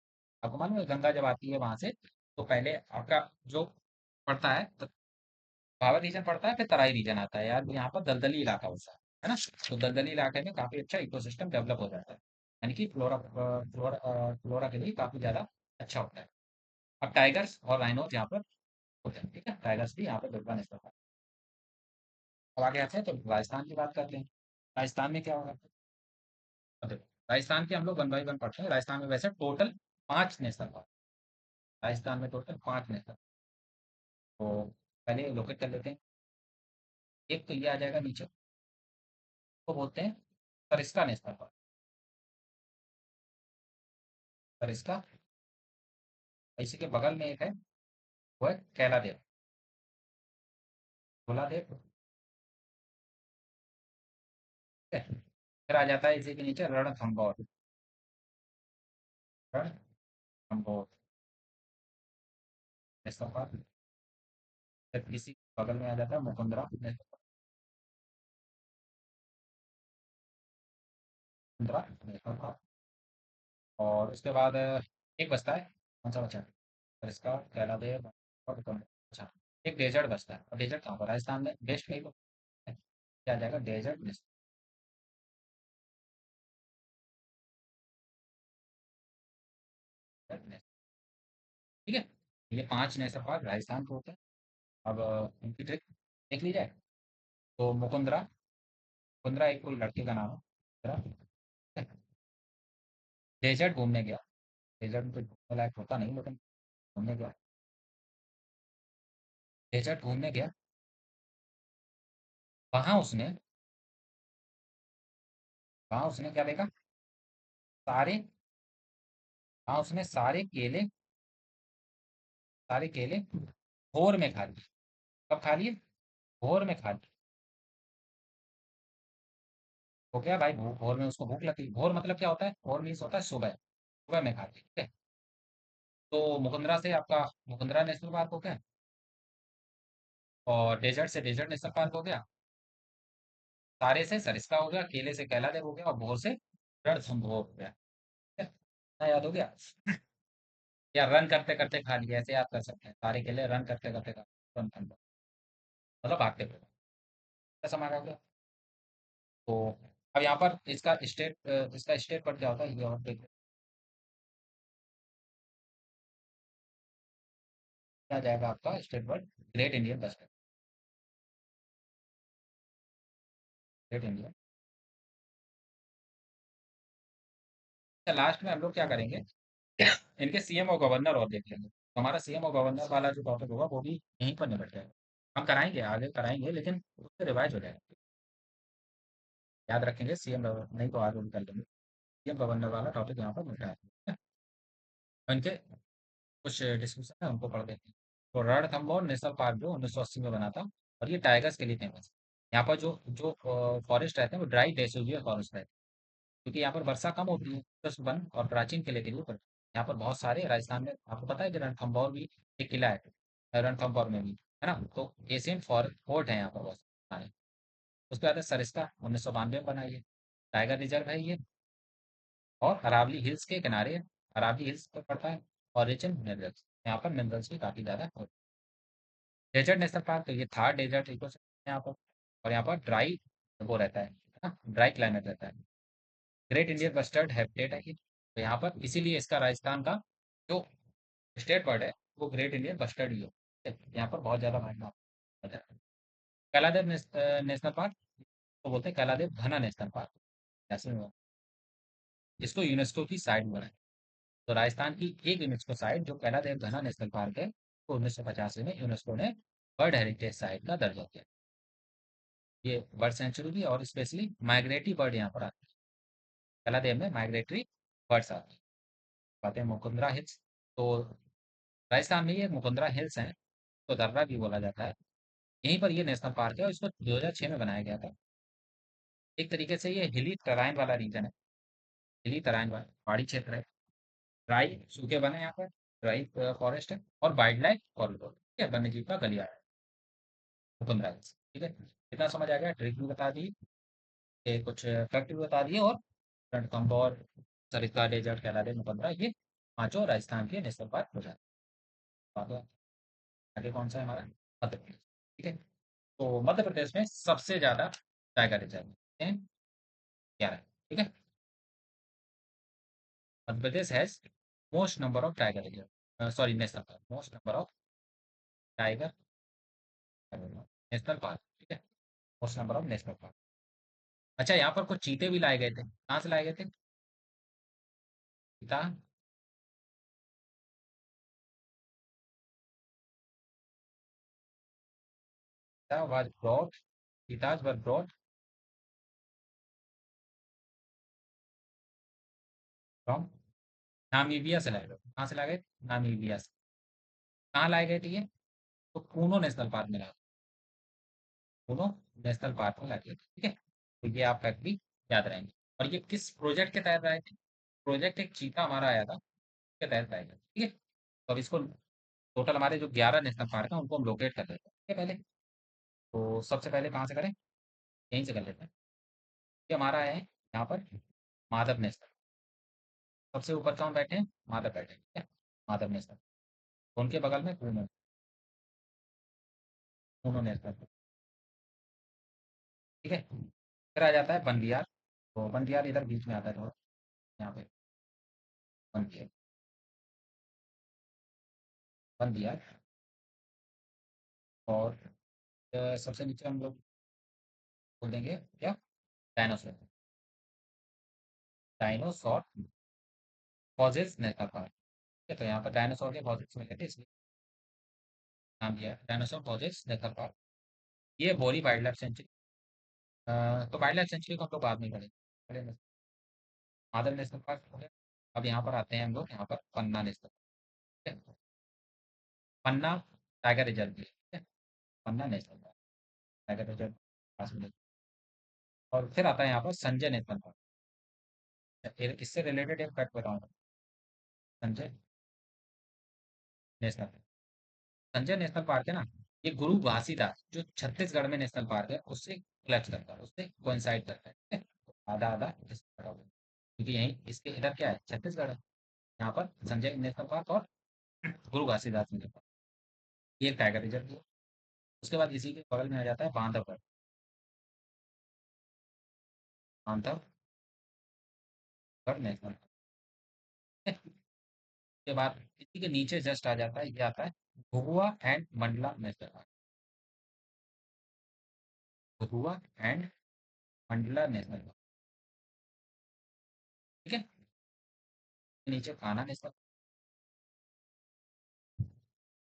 आपको मालूम है, गंगा जब आती है वहां से तो पहले आपका जो पड़ता है तो पावर रीजन पड़ता है, फिर तराई रीजन आता है यार। यहाँ पर दलदली इलाका होता है ना। तो दलदली इलाके में काफी अच्छा इकोसिस्टम डेवलप हो जाता है, यानी कि फ्लोरा के लिए काफी ज्यादा अच्छा होता है। अब टाइगर्स और राइनोज यहाँ पर होते हैं। ठीक है, टाइगर्स भी यहाँ पर दुर्गा नेशनल पार्क। अब आगे आते हैं तो राजस्थान की बात करते हैं। राजस्थान में क्या होगा? अब देखो, राजस्थान के हम लोग वन बाई वन पढ़ते हैं। राजस्थान में वैसे टोटल 5 नेशनल पार्क। राजस्थान में टोटल 5 नेशनल। तो पहले लोकेट कर लेते हैं। एक तो ये आ जाएगा नीचे, तो बोलते हैं सरिस्का नेशनल पार्क। सरिस्का। इसी के बगल में एक है, वो है कैलादेव। भोलादेव। ठीक है, फिर आ जाता है इसी के नीचे रणथंभौर। Ranthambore national Park. फिर इसी के बगल में आ जाता है Mukundra national Mukundra national Park. और उसके बाद एक बचता है। कौन सा बचा? फिर इसका कैलादेव और मुकुंदरा। अच्छा, एक डेजर्ट बचता है। और डेजर्ट कहाँ पर? राजस्थान में बेस्ट कहीं पर है? क्या आ जाएगा? Desert national. ठीक है, ये 5 नेशनल पार्क राजस्थान के होते हैं। अब इनकी ट्रिक देख ली जाए तो मुकुंदरा। मुकुंदरा एक कोई लड़के का नाम है। मुकुंदरा डेजर्ट घूमने गया। डेजर्ट में कुछ घूमने लायक होता नहीं, लेकिन घूमने गया। डेजर्ट घूमने गया। वहां उसने वहां उसने क्या देखा? सारे वहां उसने सारे केले भोर में खा लिए। कब खा लिए? भोर में खा लिए। तो क्या भाई, भोर में उसको भूख लगी। भोर मतलब क्या होता है? भोर मीन्स होता है सुबह। सुबह में खा लिए। ठीक है, तो मुकुंदरा से आपका मुकुंदरा नेशनल पार्क हो गया। और डेजर्ट से डेजर्ट नेशनल पार्क हो गया। तारे से सरिस्का हो गया। केले से कैलादेव हो गया। और भोर से रणथंभौर हो गया। ठीक है, इतना याद हो गया। या रन करते करते खा लिया, ऐसे याद कर सकते हैं। सारे केले रन करते करते खा रणथंभौर, मतलब भागते हुए। ऐसा माना गया। तो अब यहाँ पर इसका स्टेट पर क्या होता है ये और देख। क्या जाएगा आपका state word? Great Indian bustard. Great Indian. Last में हम लोग क्या करेंगे? इनके सीएम और गवर्नर और देख लेंगे। तो हमारा सीएम और गवर्नर वाला जो टॉपिक होगा वो भी यहीं पर निपट जाएगा। हम कराएंगे, आगे कराएंगे, लेकिन उससे रिवाइज हो जाएगा। याद रखेंगे सीएम, नहीं तो आगे भी कर लेंगे। सीएम गवर्नर वाला टॉपिक यहाँ पर निपटा है। उनके कुछ डिस्क्रिप्शन है, उनको पढ़ देते हैं। तो रणथंभौर नेशनल पार्क जो 1980 में बना था, और ये टाइगर्स के लिए फेमस है। यहाँ पर जो जो फॉरेस्ट रहते हैं वो ड्राई डेसिडुअल फॉरेस्ट रहते हैं, क्योंकि यहाँ पर वर्षा कम होती है। तो वन और प्राचीन किले के लिए यहाँ पर बहुत सारे, राजस्थान में आपको पता है कि रणथंभौर भी एक किला है। रणथंभौर में भी है ना। तो एशियन फोर्ट है यहाँ पर बहुत सारे। उसके बाद है सरिस्का, 1992 में बनाई है। टाइगर रिजर्व है ये। और अरावली हिल्स के किनारे है। अरावली हिल्स पर पड़ता है। और रिच इन मिनरल्स, यहाँ पर मिनरल्स भी काफी ज्यादा होते हैं। डेजर्ट नेशनल पार्क, तो ये था डेजर्ट इकोसिस्टम यहाँ पर। और यहाँ पर ड्राई वो रहता है ना, ड्राई क्लाइमेट रहता है। ग्रेट इंडियन बस्टर्ड हैबिटेट है ये। तो यहाँ पर इसीलिए इसका राजस्थान का जो स्टेट बर्ड है वो ग्रेट इंडियन बस्टर्ड ही है। यहाँ पर बहुत ज्यादा महंगा होता है। कैलादेव नेशनल पार्क तो बोलते हैं कैलादेव घना नेशनल पार्क। ऐसे में इसको यूनेस्को की साइट बनाए। तो राजस्थान की एक यूनेस्को साइट जो कैलादेव घना नेशनल पार्क है, वो 1985 में यूनेस्को ने वर्ल्ड हेरिटेज साइट का दर्जा दिया। ये बर्ड सेंचुरी भी, और स्पेशली माइग्रेटरी बर्ड यहाँ पर आते हैं। कैलादेव में माइग्रेटरी बर्ड्स आते हैं। बातें मुकुंदरा हिल्स, तो राजस्थान में ये मुकुंदरा हिल्स हैं, तो दर्रा भी बोला जाता है। यहीं पर ये नेशनल पार्क है, और इसको 2006 में बनाया गया था। एक तरीके से ये हिली टराइन वाला रीजन है। हिली टराइन वाला पहाड़ी क्षेत्र है। ड्राई सूखे वन है यहाँ पर। ड्राई फॉरेस्ट है और वाइल्ड लाइफ कॉरिडोर, ठीक है, वन्य जीव का गलियारा है। ओपन राइट्स, ठीक है। कितना समझ आ गया? ट्रिक भी बता दी, ये कुछ फैक्ट भी बता दिए, और रणथंभौर, सरिस्का डेजर्ट, कैलादेव, मुकंदरा, ये पांचों राजस्थान के नेशनल पार्क हो जाते हैं। तो आगे कौन सा है हमारा? मध्य प्रदेश, ठीक है। तो मध्य प्रदेश में सबसे ज्यादा टाइगर रिजर्व हैं, 11, ठीक है। Madhya Pradesh has most number of tiger reserve, sorry national park, most number of tiger national park, ठीक है। Most number of national park. अच्छा, यहाँ पर कुछ चीते भी लाए गए थे, कहाँ से लाए गए थे? चीता, was brought, cheetahs were brought from Namibia से लाए गए, कहाँ से लाए गए? नामीबिया से। कहाँ लाए गए थे ये? तो कूनो नेशनल पार्क में लाए, कूनो नेशनल पार्क में लाए गए थे, ठीक है। तो ये आप फैक्ट भी याद रहेंगे। और ये किस प्रोजेक्ट के तहत आए थे? प्रोजेक्ट एक चीता हमारा आया था, उसके तहत आए थे, ठीक है। तो अब इसको टोटल हमारे जो 11 नेशनल पार्क हैं उनको हम लोकेट कर लेते हैं, ठीक है पहले। तो सबसे पहले कहाँ से करें? यहीं से कर लेते हैं। ये हमारा है यहाँ पर माधव नेशनल। सबसे ऊपर कौन बैठे हैं? माधव बैठे हैं, ठीक है। माधव नेशनल। उनके बगल में कूनो, कूनो नेशनल, ठीक है। फिर आ जाता है बंदियार। तो बंदियार इधर बीच में आता है थोड़ा, यहाँ पे बंदियार, बंदियार। और सबसे नीचे हम लोग बोल देंगे क्या? Dinosaur, dinosaur fossils national park, ठीक है। तो यहाँ पर डायनासोर के फॉसिल्स मिले थे, इसलिए नाम दिया है डायनासोर फॉसिल्स नेशनल पार्क। ये बोरी वाइल्ड लाइफ सेंचुरी। तो वाइल्ड लाइफ सेंचुरी को हम लोग बाद में करेंगे, पहले माधव नेशनल पार्क हो गया। अब यहाँ पर आते हैं हम लोग, यहाँ पर पन्ना नेशनल पार्क, ठीक है। पन्ना टाइगर रिजर्व भी है, ठीक है। पन्ना नेशनल पार्क, टाइगर रिजर्व पास में। और फिर आता है यहाँ पर संजय नेशनल पार्क। इससे रिलेटेड एक फैक्ट बताऊंगा। Sanjay national, Sanjay national park है ना, ये गुरु घासीदास जो छत्तीसगढ़ में नेशनल पार्क है उससे क्लच करता है, उससे कोइंसाइड करता है, ठीक है? आधा आधा क्योंकि यहीं इसके इधर क्या है? छत्तीसगढ़ है। यहाँ पर संजय नेशनल पार्क और गुरु घासीदास नेशनल पार्क, ये एक टाइगर रिजर्व है। उसके बाद इसी के बगल में आ जाता है बांधवगढ़, बांधवगढ़ नेशनल पार्क। के बाद इसी के नीचे जस्ट आ जाता है, ये आता है Bhabhua and Mandla national park, Bhabhua and Mandla national park, ठीक है। नीचे कान्हा नेशनल,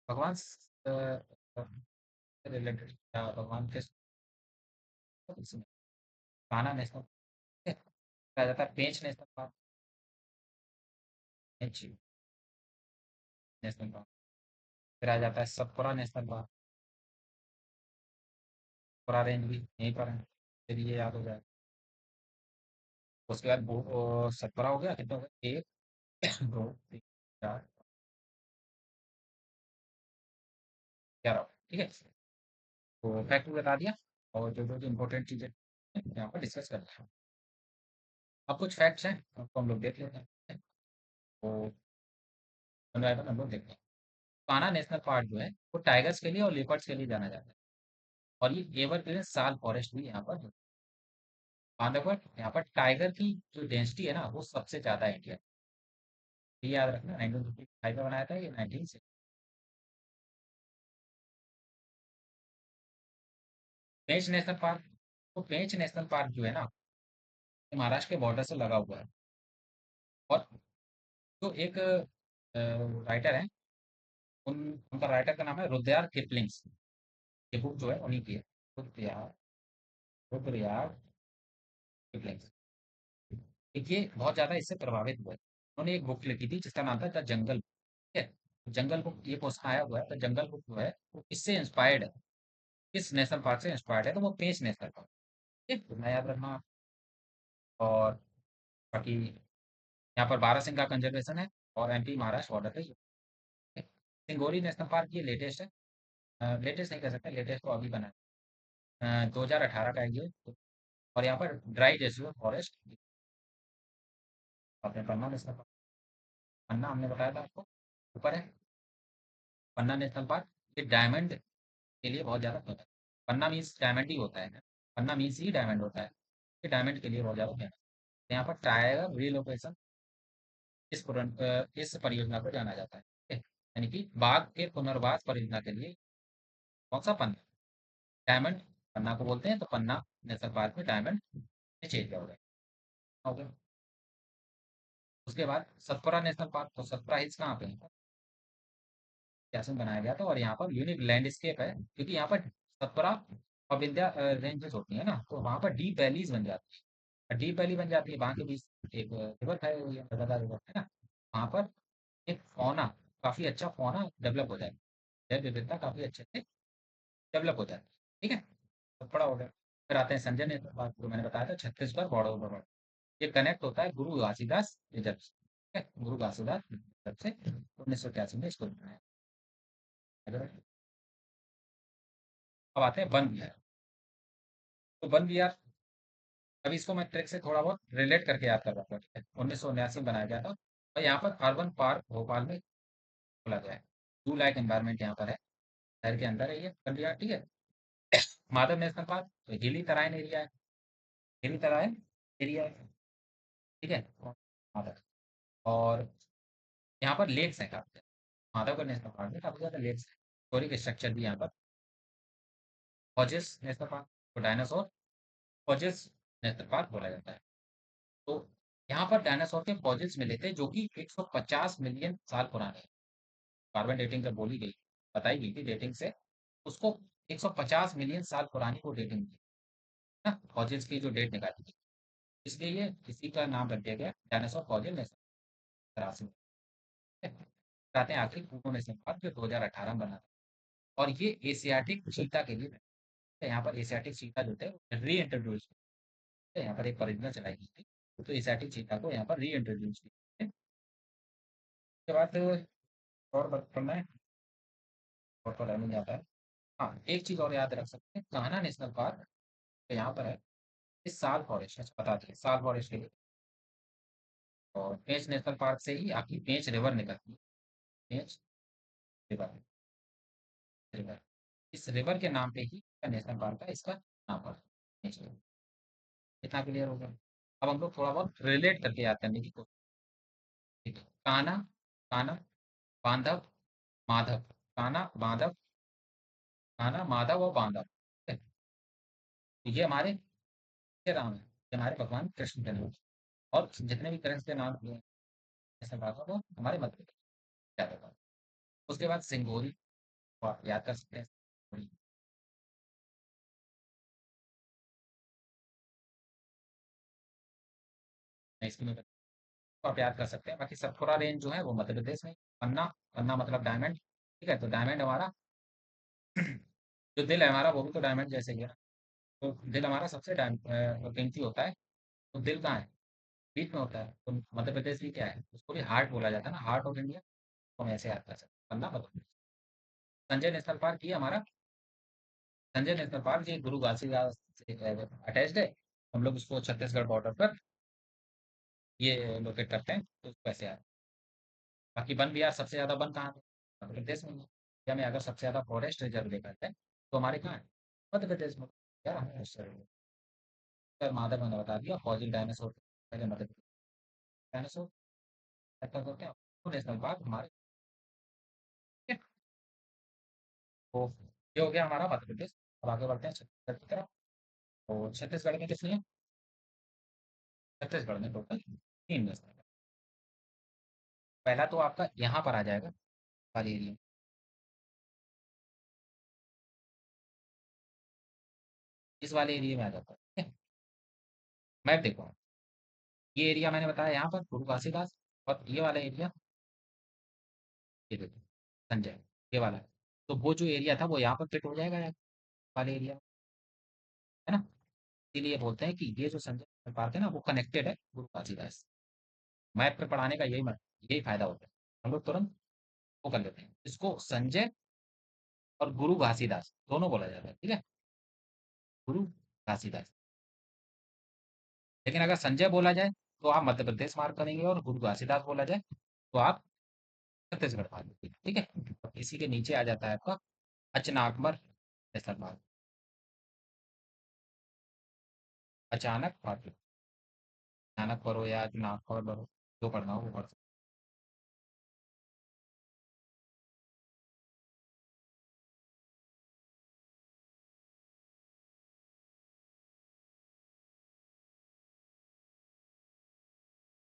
भगवान रिलेटेड क्या, भगवान के इसमें कान्हा नेशनल, ठीक है। फिर आ जाता है पेंच नेशनल पार्क, पेंच नेशनल पार्क। फिर आ जाता है Satpura national park, Satpura range भी यहीं पर है, फिर ये याद हो जाए। उसके बाद सतपुरा हो गया, कितने हो गए? एक दो तीन चार 11, ठीक है। तो फैक्ट भी बता दिया, और जो जो इम्पोर्टेंट चीज़ें यहाँ पर डिस्कस करते हैं। अब कुछ फैक्ट्स हैं, उनको हम लोग देख लेते हैं। तो हम लोग देखते हैं। कान्हा नेशनल पार्क जो है वो टाइगर्स के लिए और लेपर्ड्स के लिए जाना जाता है। और ये एवरग्रीन साल फॉरेस्ट भी यहाँ पर है। बांधवगढ़, यहाँ पर टाइगर की जो डेंसिटी है ना वो सबसे ज्यादा है इंडिया में। ये याद रखना, 1955 में बनाया था, ये 19 से। पेंच नेशनल पार्क, तो पेंच नेशनल पार्क जो है ना, ये महाराष्ट्र के बॉर्डर से लगा हुआ है। और जो एक राइटर है, उनका राइटर का नाम है रुडयार्ड किपलिंग्स। ये बुक जो है उन्हीं की है, रुडयार्ड, रुडयार्ड किपलिंग्स। ये बहुत ज्यादा इससे प्रभावित हुए। उन्होंने एक बुक लिखी थी जिसका नाम था द जंगल, ठीक है। जंगल बुक, ये क्वेश्चन आया हुआ है, द जंगल बुक जो है वो किससे इंस्पायर्ड है? किस नेशनल पार्क से इंस्पायर्ड है? तो वो पेंच नेशनल पार्क, ठीक है, तो मैं याद रखना। और बाकी यहाँ पर बारहसिंगा कंजर्वेशन है और एमपी महाराष्ट्र बॉर्डर है ये। सिंगोरी नेशनल पार्क ये लेटेस्ट है, लेटेस्ट नहीं कह सकते, लेटेस्ट तो अभी बना है, 2018 का है ये। और यहाँ पर ड्राई डेसिडुअल फॉरेस्ट, आपने पन्ना नेशनल पार्क, पन्ना हमने बताया था आपको, ऊपर है पन्ना नेशनल पार्क। ये डायमंड के लिए बहुत ज़्यादा फेमस है। पन्ना मीन्स डायमंड ही होता है, पन्ना मीन्स ही डायमंड होता है। ये डायमंड के लिए बहुत ज़्यादा फेमस है। यहाँ पर टाइगर रिलोकेशन इस परियोजना को जाना जाता है, ठीक है? यानी कि बाघ के पुनर्वास परियोजना के लिए कौन सा पन्ना, डायमंड पन्ना को बोलते हैं, तो पन्ना नेशनल पार्क में डायमंड चेंज हो गया। ओके। उसके बाद सतपुरा नेशनल पार्क, तो सतपुरा हिल्स कहाँ पे है, कैसे बनाया गया था, और यहाँ पर यूनिक लैंडस्केप है क्योंकि यहाँ पर सतपुरा और विंध्या रेंजेस होती है ना, तो वहाँ पर डीप वैलीज बन जाती है, डीप वैली बन जाती है, वहाँ के बीच एक रिवर है, हुई है नर्मदा रिवर है ना, वहाँ पर एक फौना, काफी अच्छा फौना डेवलप हो जाए, जैव विविधता काफी अच्छे से डेवलप हो जाए, ठीक है। तो बड़ा हो गया। फिर आते हैं संजय नेशनल पार्क, जो मैंने बताया था छत्तीसगढ़ बॉर्डर पर, ये कनेक्ट होता है गुरु घासीदास रिजर्व से, ठीक है, गुरु घासीदास रिजर्व से 1981 में इसको बनाया। अगर अब आते हैं वन विहार, तो वन विहार, अभी इसको मैं ट्रिक से थोड़ा बहुत रिलेट करके याद कर रहा था, ठीक है, 1979 में बनाया गया था, और यहाँ पर अर्बन पार्क भोपाल में खोला गया है। जू लाइक एनवायरनमेंट यहाँ पर है, शहर के अंदर है ये वन विहार, ठीक है। माधव नेशनल पार्क, तो हिली तराइन एरिया है, हिली तराइन एरिया है, ठीक है, माधव। और यहाँ पर लेक्स हैं काफी, माधवगढ़ नेशनल पार्क में काफी ज्यादा लेक्स है, हिस्टोरिक स्ट्रक्चर भी यहाँ पर, फॉजेस नेशनल पार्क को डायनासोर फॉजेस नेशनल पार्क बोला जाता है। तो यहाँ पर डायनासोर के फॉजिल्स मिले थे जो कि 150 मिलियन साल पुराने हैं। कार्बन डेटिंग जब बोली गई, बताई गई थी डेटिंग से, उसको 150 मिलियन साल पुरानी वो डेटिंग थी ना, फॉजिल्स की जो डेट निकाली थी, इसलिए ये इसी का नाम रख दिया गया डायनासोर फॉजिल नेशनल तरासी में। आते हैं आखिर प्लूटो नेशनल पार्क, जो 2018 में बना था, और ये एशियाटिक चीता के लिए है। यहाँ पर एशियाटिक चीता जो थे री इंट्रोड्यूस, यहाँ पर एक परियोजना चलाई गई थी, तो एशियाटिक चीता को यहाँ पर री इंट्रोड्यूस किया। उसके बाद और बात करना है, और तो नहीं आता है। हाँ, एक चीज और याद रख सकते हैं, कान्हा नेशनल पार्क, तो यहाँ पर है इस साल फॉरेस्ट, अच्छा बता दिए साल फॉरेस्ट के लिए। और पेंच नेशनल पार्क से ही आपकी पेंच रिवर निकलती है, पेंच रिवर, रिवर, इस रिवर के नाम पे ही नेशनल पार्क है, इसका नाम पर पेंच रिवर। इतना क्लियर हो गया। अब हम लोग थोड़ा बहुत रिलेट करके याद करने की कोशिश, ठीक है। कान्हा, कान्हा, बांधव, माधव, कान्हा माधव, कान्हा माधव और बांधव, ठीक है? तो ये हमारे ये राम है, ये हमारे भगवान कृष्ण के नाम, और जितने भी कृष्ण के नाम हुए हैं, ऐसे बात वो हमारे मध्य प्रदेश में याद रखा। उसके बाद सिंगोरी को आप याद कर सकते हैं, सिंगोरी, मैं इसकी नहीं बता- तो आप याद कर सकते हैं। बाकी सतपुरा रेंज जो है वो मध्य प्रदेश में, पन्ना, पन्ना मतलब डायमंड, ठीक है, तो डायमंड हमारा जो दिल है हमारा वो भी तो डायमंड जैसे ही है ना, तो दिल हमारा सबसे कीमती होता है, तो दिल कहाँ है, बीच में होता है, तो मध्य प्रदेश भी क्या है, उसको भी हार्ट बोला जाता है ना, हार्ट ऑफ इंडिया, तो हम ऐसे याद कर सकते हैं, पन्ना मध्य प्रदेश। संजय नेशनल पार्क ये हमारा, संजय नेशनल पार्क ये गुरु घासीदास से अटैच्ड है, हम लोग उसको छत्तीसगढ़ बॉर्डर पर ये लोकेट करते हैं, तो उसको ऐसे याद। बाकी वन विहार सबसे ज्यादा वन कहाँ है, मध्य प्रदेश में ही है। इंडिया में अगर सबसे ज्यादा फॉरेस्ट रिजर्व देखा जाए तो हमारे कहाँ है, मध्य प्रदेश में। यार हमें सर माधव मैंने बता दिया, फॉजिल डायनासोर पहले मध्य प्रदेश, डायनासोर ऐसा करते हैं, नेशनल पार्क हमारे, ठीक है? तो ये हो गया हमारा मध्य प्रदेश। अब आगे बढ़ते हैं छत्तीसगढ़ की तरफ। तो छत्तीसगढ़ में कितनी है, छत्तीसगढ़ में टोटल 3 नेशनल पार्क। पहला तो आपका यहाँ पर आ जाएगा, वाली एरिया, इस वाले एरिया में आ जाता है, ठीक है। मैप देखो, ये एरिया मैंने बताया यहाँ पर गुरु घासीदास, और ये वाला एरिया, ये देखो संजय, ये वाला, तो वो जो एरिया था वो यहाँ पर फिट हो जाएगा यार, वाले एरिया, है ना। इसीलिए बोलते हैं कि ये जो संजय नेशनल पार्क है ना वो कनेक्टेड है गुरु घासीदास। मैप पे पढ़ाने का यही फायदा होता है। हम लोग तुरंत वो कर लेते हैं, इसको संजय और गुरु घासीदास दोनों बोला जाता है, ठीक है। गुरु घासीदास। लेकिन अगर संजय बोला जाए तो आप मध्य प्रदेश मार्क करेंगे, और गुरु घासीदास बोला जाए तो आप छत्तीसगढ़ मार्क करेंगे, ठीक है। अब इसी के नीचे आ जाता है आपका अचनाकमर नेशनल पार्क। अचानक पार्क, अचानक पढ़ो या अचनाक पढ़ो, जो पढ़ना हो वो पढ़ सकते हैं।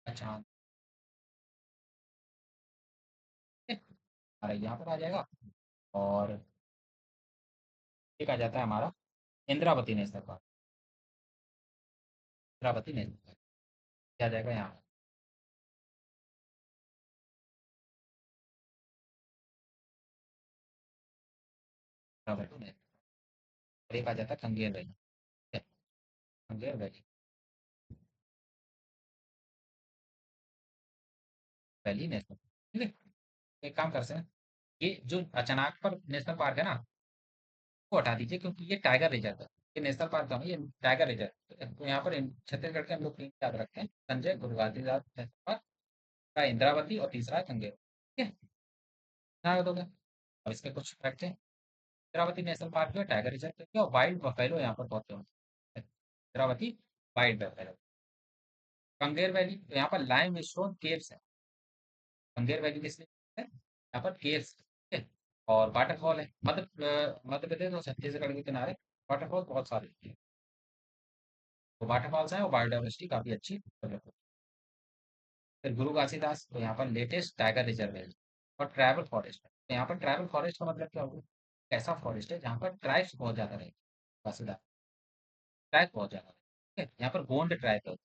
अचानक, ठीक है? हमारा यहाँ पर आ जाएगा। और एक आ जाता है हमारा Indravati national park. Indravati national park क्या आ जाएगा यहाँ। इंद्रावती नेशनल। और एक आ जाता है कंगेर वैली, ठीक है। कंगेर वैली, वैली नेशनल, ठीक है। तो एक काम करते हैं, ये जो अचानक पर नेशनल पार्क है ना, को हटा दीजिए, क्योंकि ये टाइगर रिजर्व है। ये नेशनल पार्क का नहीं, ये टाइगर रिजर्व है। तो यहाँ पर छत्तीसगढ़ के हम लोग तीन याद रखते हैं, संजय गुरु घासीदास नेशनल पार्क का, इंद्रावती, और तीसरा है कंगेर, ठीक है। याद हो गया। अब इसके कुछ फैक्ट हैं। इंद्रावती नेशनल पार्क जो है टाइगर रिजर्व है, और वाइल्ड बफेलो यहाँ पर बहुत फेमस है। Indravati wild buffalo. Kanger valley, तो यहाँ पर लाइम स्टोन केव्स है। कंगेर वैली किस लिए है? यहाँ पर केव्स, ठीक है। और वाटरफॉल है, मध्य प्रदेश और छत्तीसगढ़ के किनारे वाटरफॉल बहुत सारे हैं। तो वाटरफॉल्स हैं, और बायोडाइवर्सिटी काफी अच्छी डेवलप। फिर गुरु घासीदास, तो यहाँ पर लेटेस्ट टाइगर रिजर्व है। और ट्राइबल फॉरेस्ट है, तो यहाँ पर ट्राइबल फॉरेस्ट का मतलब क्या होगा? ऐसा फॉरेस्ट है जहाँ पर ट्राइब्स बहुत ज्यादा रहेंगे। घासीदास ट्राइब बहुत ज्यादा रहेंगे, ठीक है। यहाँ पर गोंड ट्राइब है।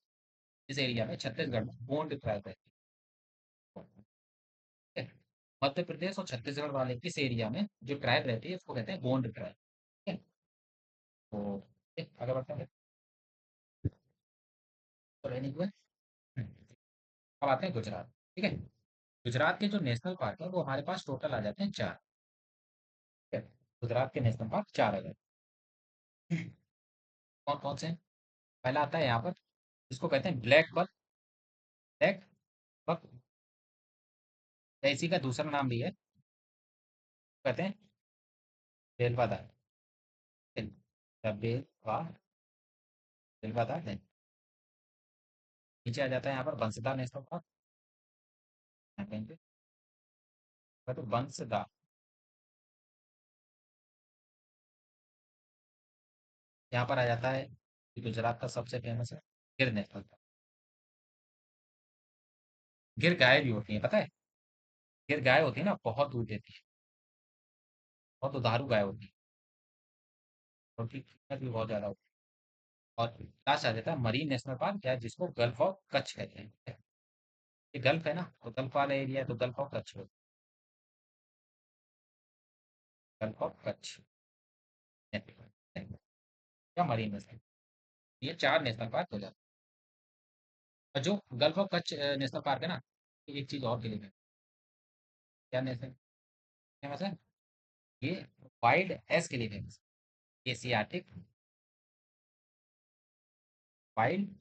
इस एरिया में छत्तीसगढ़ में गोंड ट्राइब रहती है, ठीक है। मध्य प्रदेश और छत्तीसगढ़ वाले इस एरिया में जो ट्राइब रहती है उसको कहते हैं गोंड ट्राइब, ठीक है। तो आगे बढ़ते हैं। तो रहने हुए, अब आते हैं गुजरात, ठीक है। गुजरात के जो नेशनल पार्क है वो हमारे पास टोटल आ जाते हैं चार, ठीक है। गुजरात के नेशनल पार्क चार आ जाते हैं। कौन कौन से हैं? पहला आता है यहाँ पर, इसको कहते हैं ब्लैक बक, ब्लैक बक। इसी का दूसरा नाम भी है, कहते हैं बेलवादार, बेलवा, बेलवादार नहीं। नीचे आ जाता है यहाँ पर बंसदा नेशनल पार्क, यहाँ कहीं पे, तो बंसदा। यहाँ पर आ जाता है कि गुजरात का सबसे फेमस है गिर नेशनल पार्क। गिर गाय भी होती है, पता है? गिर गाय होती है ना, बहुत दूध देती है, बहुत दुधारू गाय होती है, और उसकी कीमत भी बहुत ज्यादा होती है। और लास्ट आ जाता है मरीन नेशनल पार्क, या जिसको गल्फ ऑफ कच्छ कहते हैं। ये गल्फ है ना, तो गल्फ वाला एरिया है, तो गल्फ ऑफ कच्छ होता है, gulf of Kutch national park, या मरीन नेशनल। ये चार नेशनल पार्क हो जाते हैं। और जो gulf of Kutch national park है ना, ये एक चीज और के लिए है। क्या नेशनल फेमस है? ये वाइल्ड एस के लिए फेमस है। एशियाटिक वाइल्ड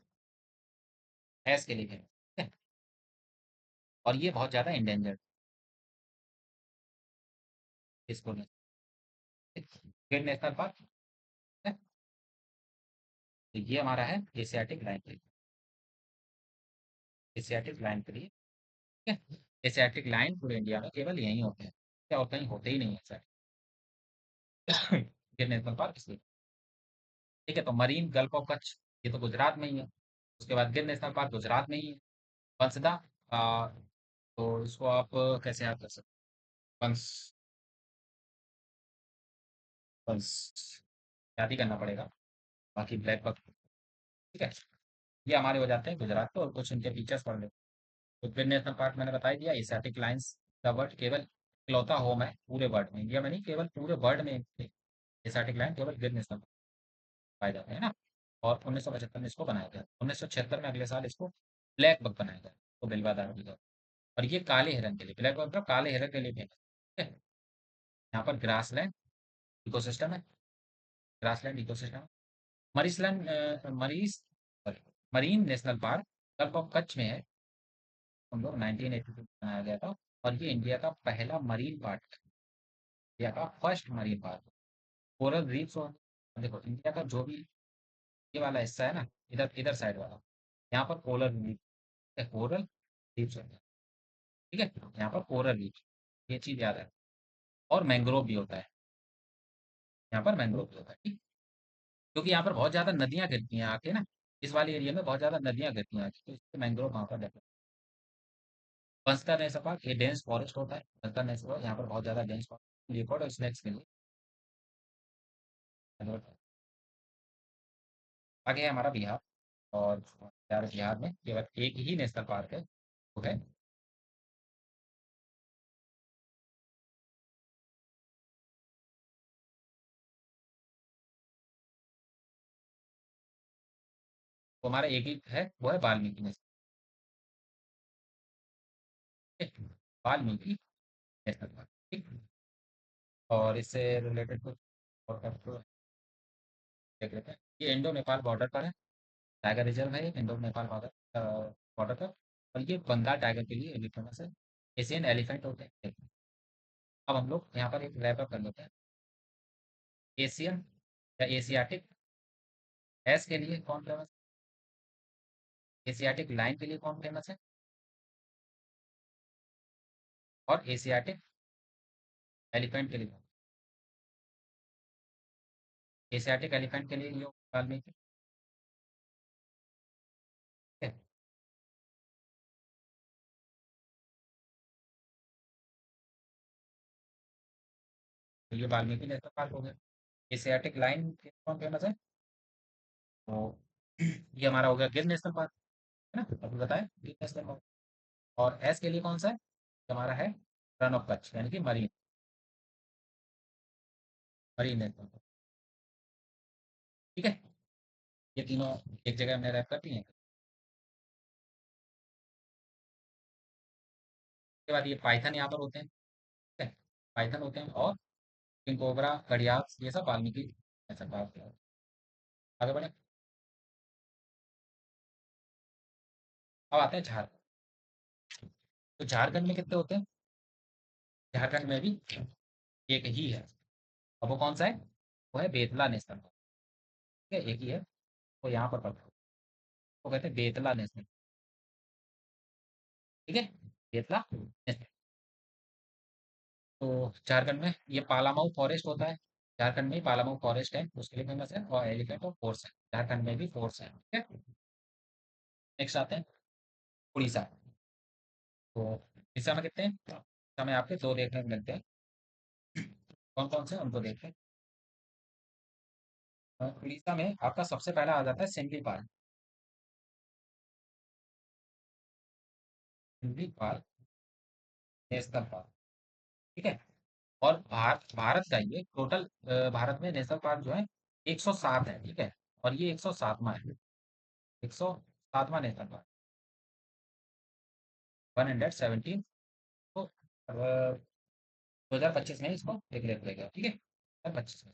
एस के लिए फेमस है। और ये बहुत ज्यादा इंडेंजर्ड, इसको गिर नेशनल पार्क है। तो ये हमारा है एशियाटिक लाइन के लिए, एशियाटिक लाइन के लिए, ठीक है। एशियाटिक लाइन पूरे इंडिया में केवल यहीं होते हैं, क्या और कहीं होते ही नहीं है सर। गिर नेशनल पार्क इसलिए, ठीक है। तो मरीन गल्फ ऑफ कच्छ, ये तो गुजरात में ही है। उसके बाद गिर नेशनल पार्क गुजरात में ही है। बंसदा, आ, तो इसको आप कैसे याद कर सकते हैं? बंस, बंस याद ही करना पड़ेगा। बाकी ब्लैक बक, ठीक है। ये हमारे हो जाते हैं गुजरात के, और कुछ इनके फीचर्स पढ़ लेते हैं। तो गिर नेशनल पार्क मैंने बता ही दिया, एशियाटिक लाइन्स का वर्ड केवल इकलौता होम है पूरे वर्ल्ड में, इंडिया में नहीं, केवल पूरे वर्ल्ड में एशियाटिक लाइन केवल गिर नेशनल पार्क पाए जाते हैं ना। और 1975 में इसको बनाया गया। 1976 में अगले साल इसको ब्लैक बक बनाया गया, तो बिलवादार भी है। और ये काले हिरन के लिए, ब्लैक बक मतलब काले हिरन के लिए फेमस है, ठीक है। यहाँ पर ग्रासलैंड इकोसिस्टम है, ग्रासलैंड इकोसिस्टम। मरीसलैंड मरीज marine National park gulf of Kutch में है। हम लोग 1982 में बनाया गया था। और ये इंडिया का पहला मरीन पार्क है, इंडिया का first marine park. Coral reefs और देखो इंडिया का जो भी ये वाला हिस्सा है ना, इधर इधर साइड वाला, यहाँ पर कोरल रीफ, कोरल रीफ्स होते हैं, ठीक है। यहाँ पर कोरल रीफ, ये चीज याद है। और मैंग्रोव भी होता है, यहाँ पर मैंग्रोव भी होता है, ठीक। क्योंकि यहाँ पर बहुत ज्यादा नदियां गिरती हैं आके ना, इस वाले एरिया में बहुत ज्यादा नदियां गिरती हैं आके, तो इससे मैंग्रोव वहाँ पर डेवलप। बंसर नेशनल पार्क ये डेंस फॉरेस्ट होता है, बंसर नेशनल पार्क यहाँ पर बहुत ज्यादा डेंस फॉरेस्ट लियोपार्ड और स्नेक्स के लिए develop है। आगे है हमारा बिहार। और बिहार में केवल एक ही नेशनल पार्क है, वो है, वो हमारा एक ही है, वो है Valmiki national, Valmiki national park, ठीक। और इससे रिलेटेड कुछ और फैक्ट देख लेते हैं। ये इंडो नेपाल बॉर्डर पर है, टाइगर रिजर्व है, इंडो नेपाल बॉर्डर बॉर्डर पर। और ये बंगाल टाइगर के लिए भी फेमस है। एशियन एलिफेंट होते हैं। अब हम लोग यहाँ पर एक रैप अप कर लेते हैं। एशियन या एशियाटिक एस के लिए कौन फेमस, एशियाटिक लाइन के लिए कौन फेमस है, और एशियाटिक एलिफेंट के लिए एशियाटिक एलिफेंट के लिए ये वाल्मीकि है। तो ये वाल्मीकि नेशनल पार्क हो गया। एशियाटिक लाइन के लिए कौन फेमस है, तो ये हमारा हो गया गिर नेशनल पार्क, है ना, अभी बताया गिर नेशनल पार्क। और एस के लिए कौन सा है, हमारा है रन ऑफ कच्छ, यानी कि मरीन, मरीन नेशनल पार्क, ठीक है। ये तीनों एक जगह हमने रैप कर दिए हैं। उसके बाद ये पाइथन यहाँ पर होते हैं, ठीक है। पाइथन होते हैं, और किंग कोबरा, घड़ियाल, ये सब वाल्मीकि नेशनल पार्क है। आगे बढ़े। अब आते हैं झारखंड। तो झारखंड में कितने होते हैं, झारखंड में भी एक ही है। अब वो कौन सा है, वो है बेतला नेशनल पार्क, ठीक है, एक ही है। वो यहाँ पर पड़ता है, वो कहते हैं बेतला नेशनल, ठीक है, बेतला नेशनल। तो झारखंड में ये पालामाऊ फॉरेस्ट होता है, झारखंड में ही पालामाऊ फॉरेस्ट है, उसके लिए फेमस है। और एलिफेंट और फोर्स है, झारखंड में भी फोर्स है, ठीक है। नेक्स्ट आते हैं उड़ीसा। तो उड़ीसा में कितने हैं, उड़ीसा में आपके दो देखने को मिलते हैं। कौन कौन से उनको देखते हैं। उड़ीसा में आपका सबसे पहला आ जाता है सिमलीपाल, सिमलीपाल नेशनल पार्क, ठीक है। और भारत भारत का ये टोटल भारत में नेशनल पार्क जो है 107 है, ठीक है। और ये 107वां है, 107वां नेशनल पार्क, 117। तो 2025 में इसको डिक्लेयर किया गया, ठीक है, 2025 में।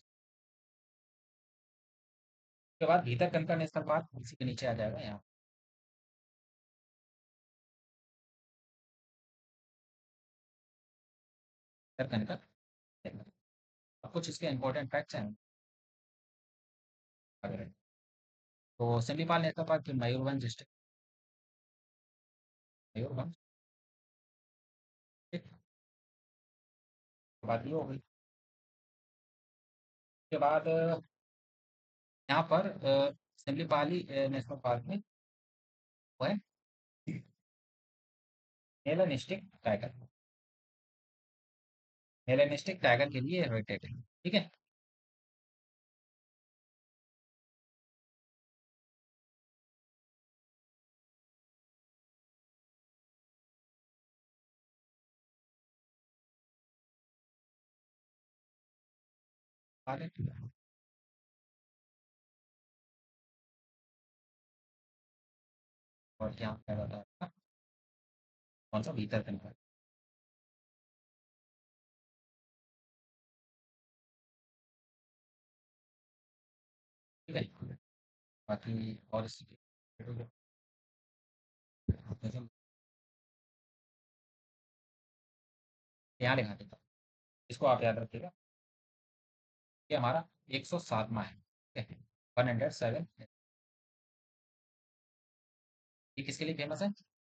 उसके बाद भीतरकनिका नेशनल पार्क इसी के नीचे आ जाएगा यहाँ, भीतरकनिका। अब कुछ इसके इंपॉर्टेंट फैक्ट्स हैं अगर, तो Simlipal national park Mayurbhanj district, Mayurbhanj, ठीक। उसके बाद ये हो गई। उसके बाद यहाँ पर सिमलीपाली नेशनल पार्क में वो है मेलानिस्टिक टाइगर, मेलानिस्टिक टाइगर के लिए रेटेड है, ठीक है। आगे और क्या क्या बताया था, कौन सा भीतरकनिका। ठीक है। बाकी और जैसे यहाँ लिखा देता हूँ, इसको आप याद रखिएगा। ये हमारा 107वां है, ठीक है, 107। ये किसके लिए फेमस है?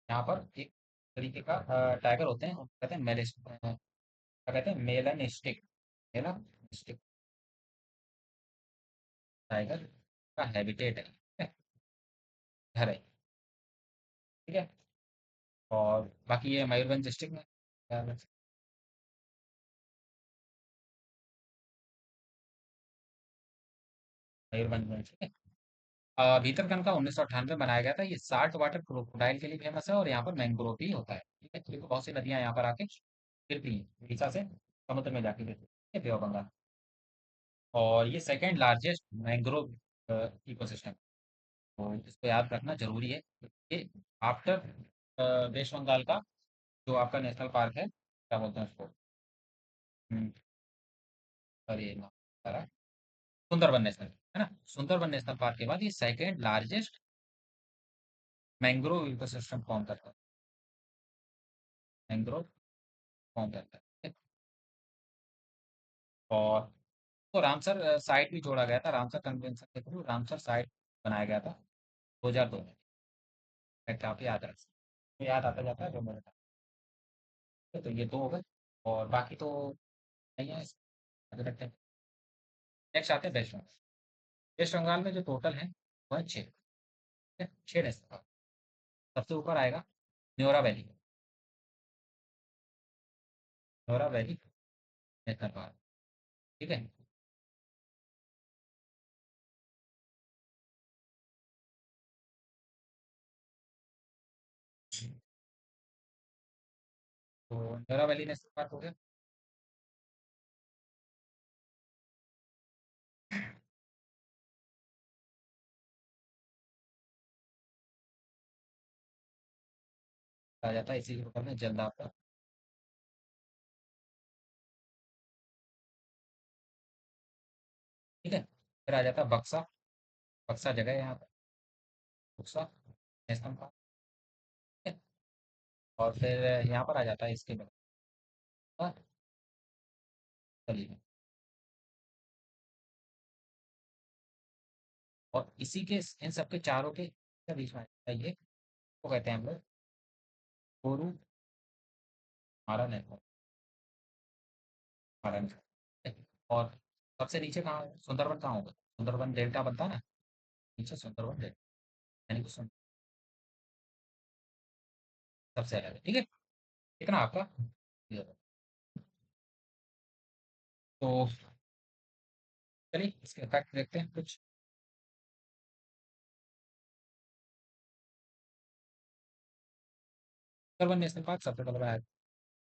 यहाँ पर एक तरीके का टाइगर होते हैं, उनको कहते हैं क्या कहते हैं, मेलानिस्टिक। मेलानिस्टिक टाइगर का हैबिटेट है, ठीक है, घर है। ठीक है। और बाकी ये मयूरभंज डिस्ट्रिक्ट में मयूरभंज में, ठीक है। भीतरकनिका 1998 बनाया गया था। ये साल्ट वाटर क्रोकोडाइल के लिए फेमस है और यहाँ पर मैंग्रोव भी होता है। ठीक है, देखो बहुत सी नदियां यहाँ पर आके गिरती हैं उड़ीसा से समुद्र में जाके गिरती है, बे ऑफ बंगाल। और ये सेकेंड लार्जेस्ट मैंग्रोव इकोसिस्टम, तो इसको याद रखना जरूरी है। ये आफ्टर वेस्ट बंगाल का जो आपका नेशनल पार्क है, क्या बोलते हैं उसको, सॉरी सुंदरबन नेशनल, है ना, सुंदरबन नेशनल पार्क के बाद ये second largest mangrove ecosystem form करता है। मैंग्रोव फॉर्म करता है, ठीक है? और तो रामसर साइट भी जोड़ा गया था, रामसर कन्वेंशन के थ्रू रामसर साइट बनाया गया था 2002 में। फैक्ट आप याद रख सकते हैं। तो याद आता जाता है जो मेरे साथ। तो ये दो हो गए, और बाकी तो नहीं है, आगे रखते हैं। नेक्स्ट आते हैं वेस्ट बंगाल। वेस्ट बंगाल में जो टोटल है वो है छः, ठीक है, छः नेशनल पार्क। सबसे ऊपर आएगा Neora valley, Neora valley national park, ठीक है। तो न्योरा वैली नेशनल पार्क हो गया। आ जाता है इसी के ऊपर में जलदापारा, ठीक है। फिर आ जाता है बक्सा, बक्सा जगह है यहाँ पर, बक्सा नेशनल पार्क, ठीक है। और फिर यहाँ पर आ जाता है इसके बाद कलीग, और इसी के इन सबके चारों के बीच में आ जाता है ये, वो कहते हैं हम लोग गोरू मारा नेशनल, मारा नेशनल, ठीक है? और सबसे नीचे कहाँ है? सुंदरबन कहाँ होगा? सुंदरबन डेल्टा बनता है ना, नीचे सुंदरबन डेल्टा, यानी कि सबसे अलग है, ठीक है। कितना आपका ये होगा। तो चलिए इसके फैक्ट देखते हैं कुछ। सुंदरबन नेशनल पार्क सबसे पहले बनाया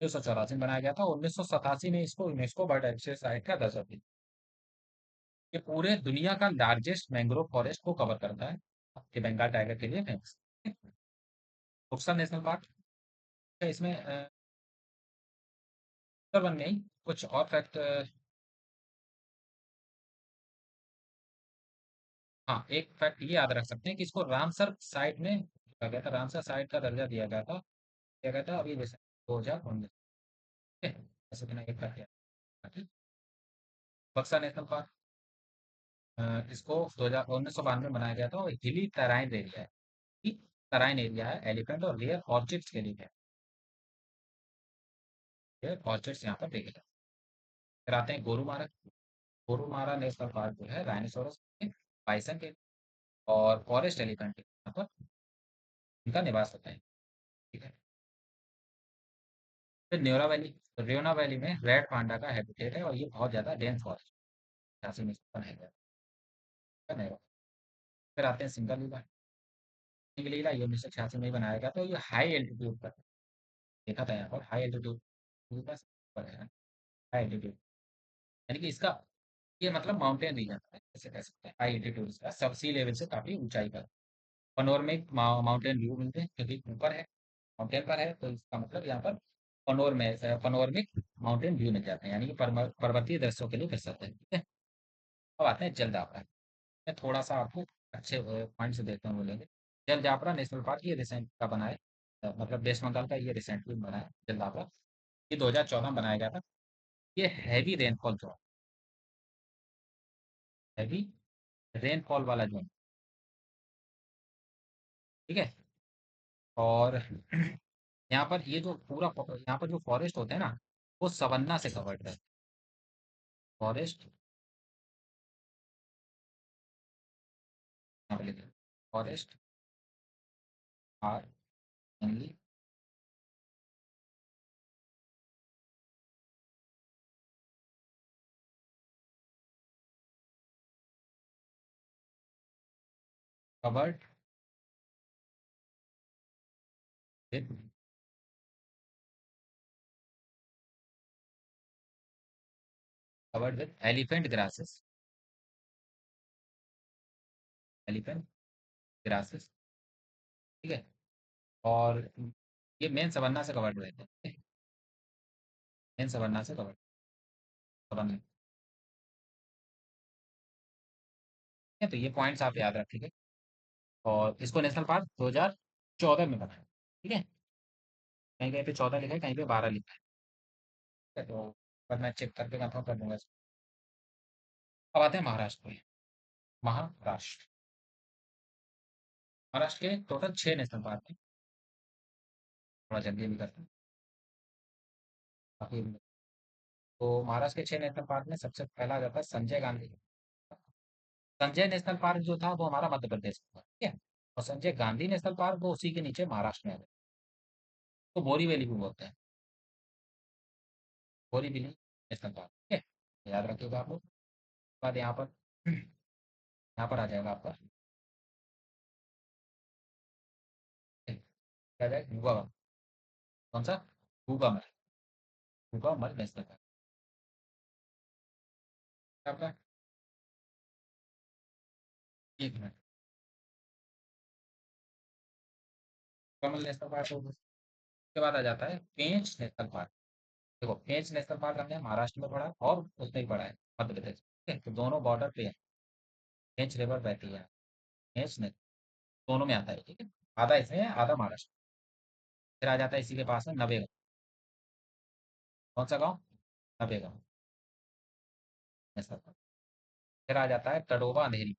1984 में बनाया गया था, 1987 में इसको यूनेस्को वर्ल्ड हेरिटेज साइट का दर्जा दिया। ये पूरे दुनिया का लार्जेस्ट मैंग्रोव फॉरेस्ट को कवर करता है, ये बंगाल टाइगर के लिए फेमस है। बुक्सा नेशनल पार्क है, इसमें सुंदरबन में ही कुछ और फैक्ट। हाँ, एक फैक्ट ये याद रख सकते हैं कि इसको रामसर साइट में दिया गया था, रामसर साइट का दर्जा दिया गया था अभी रिसेंट 2019, ठीक है। ऐसे बिना एक फैक्ट याद रखिए। बक्सा नेशनल पार्क इसको 1992 में बनाया गया था, और हिली तराइन एरिया है, तराइन एरिया है, एलिफेंट और रियर ऑर्चिड्स के लिए है, रियर ऑर्चिड्स यहाँ पर देखे जाते हैं। फिर आते हैं गोरुमारा। गोरुमारा नेशनल पार्क जो है राइनोसोरस के, बाइसन के और फॉरेस्ट एलिफेंट के यहाँ पर इनका निवास होता है, ठीक है। फिर न्योरा वैली, तो न्योरा वैली में रेड पांडा का हैबिटेट है और ये बहुत ज़्यादा डेंस फॉरेस्ट यहाँ से बनाया गया है। फिर आते हैं सिंगल लीला। सिंगल लीला ये 1986 में ही बनाया गया था, ये हाई एल्टीट्यूड पर देखा था, यहाँ पर हाई एल्टीट्यूड पर है, हाई एल्टीट्यूड, यानी कि इसका ये मतलब माउंटेन रीजन है, ऐसे कह सकते हैं, हाई एल्टीट्यूड इसका सब सी लेवल से काफ़ी ऊंचाई पर। पनोरमिक माउंटेन व्यू मिलते हैं, क्योंकि ऊपर है, माउंटेन पर है, तो इसका मतलब यहाँ पर पनोरमिक माउंटेन व्यू मिल जाते हैं, यानी कि पर्वतीय दृश्यों के लिए कर सकते हैं। ठीक है। अब आते हैं जलदापारा। मैं थोड़ा सा आपको अच्छे पॉइंट से देखते हैं बोलेंगे। जलदापारा नेशनल पार्क ये रिसेंट का बना है, मतलब वेस्ट बंगाल का ये रिसेंटली बना है जलदापारा। ये 2014 में बनाया गया था। ये heavy rainfall zone, heavy rainfall वाला जोन। ठीक है। और यहाँ पर ये जो पूरा यहाँ पर जो फॉरेस्ट होते हैं ना, वो सवन्ना से कवर्ड है। फॉरेस्ट, यहाँ पे लिखे forest are only covered with elephant grasses, elephant grasses. ठीक है। और ये मेन सवन्ना से कवर्ड रहते हैं, मेन सवन्ना से कवर्ड, सवन्ना। ठीक है, तो ये पॉइंट्स आप याद रखिए। और इसको नेशनल पार्क 2014 में बनाया। ठीक है। कहीं कहीं पे 14 लिखा है, कहीं पे 12 लिखा है। ठीक है, तो पर मैं चेक करके कंफर्म कर दूंगा इसको। अब आते हैं महाराष्ट्र में। महाराष्ट्र, महाराष्ट्र के टोटल 6 नेशनल पार्क हैं। थोड़ा जल्दी भी करते हैं काफी। तो महाराष्ट्र के 6 नेशनल पार्क में सबसे पहला आ जाता है संजय गांधी। संजय नेशनल पार्क जो था वो हमारा मध्य प्रदेश में था। ठीक है। और संजय गांधी नेशनल पार्क वो उसी के नीचे महाराष्ट्र में है। तो बोरी वैली भी बोलते हैं, बोरी वैली नेशनल पार्क। ठीक है, याद रखिएगा आप लोग। उसके बाद यहाँ पर आ जाएगा आपका, क्या आ जाएगा, गूगा। कौन सा? गूगा मल, गूगा मल नेशनल पार्क। आपका, एक मिनट। कमल नेशनल पार्क होगा। उसके बाद आ जाता है पेंच नेशनल पार्क। देखो, पेंच नेशनल पार्क हमने महाराष्ट्र में पढ़ा और उसमें ही पढ़ा है मध्य प्रदेश। ठीक है, तो दोनों बॉर्डर पे है। पेंच रिवर बहती है, पेंच ने दोनों में आता है। ठीक है। आधा इसमें है, आधा महाराष्ट्र। फिर आ जाता है इसी के पास में नवेगा। कौन सा गाँव? नवेगा नेशनल पार्क। फिर आ जाता है तडोबा अंधेरी।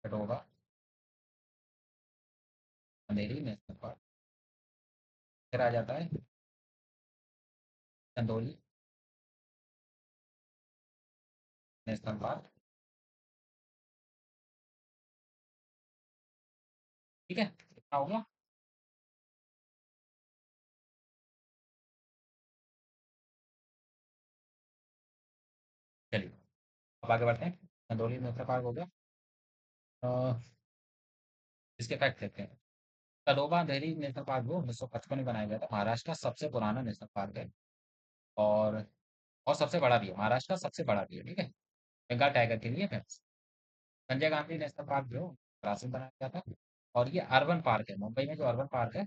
तडोबा अंधेरी नेशनल पार्क। फिर आ जाता है चंदोली नेशनल पार्क। ठीक है, कितना हो गया? चलिए, अब आगे बढ़ते हैं। चंदोली नेशनल पार्क हो गया। अ, इसके फैक्ट देखते हैं। तडोबा अंधेरी नेशनल पार्क वो 1955 में बनाया गया था। महाराष्ट्र का सबसे पुराना नेशनल पार्क है। और सबसे बड़ा भी है, महाराष्ट्र का सबसे बड़ा भी है। ठीक है। बंगाल टाइगर के लिए famous. Sanjay Gandhi national park जो रांची में बनाया गया था। और ये अर्बन पार्क है, मुंबई में जो अर्बन पार्क है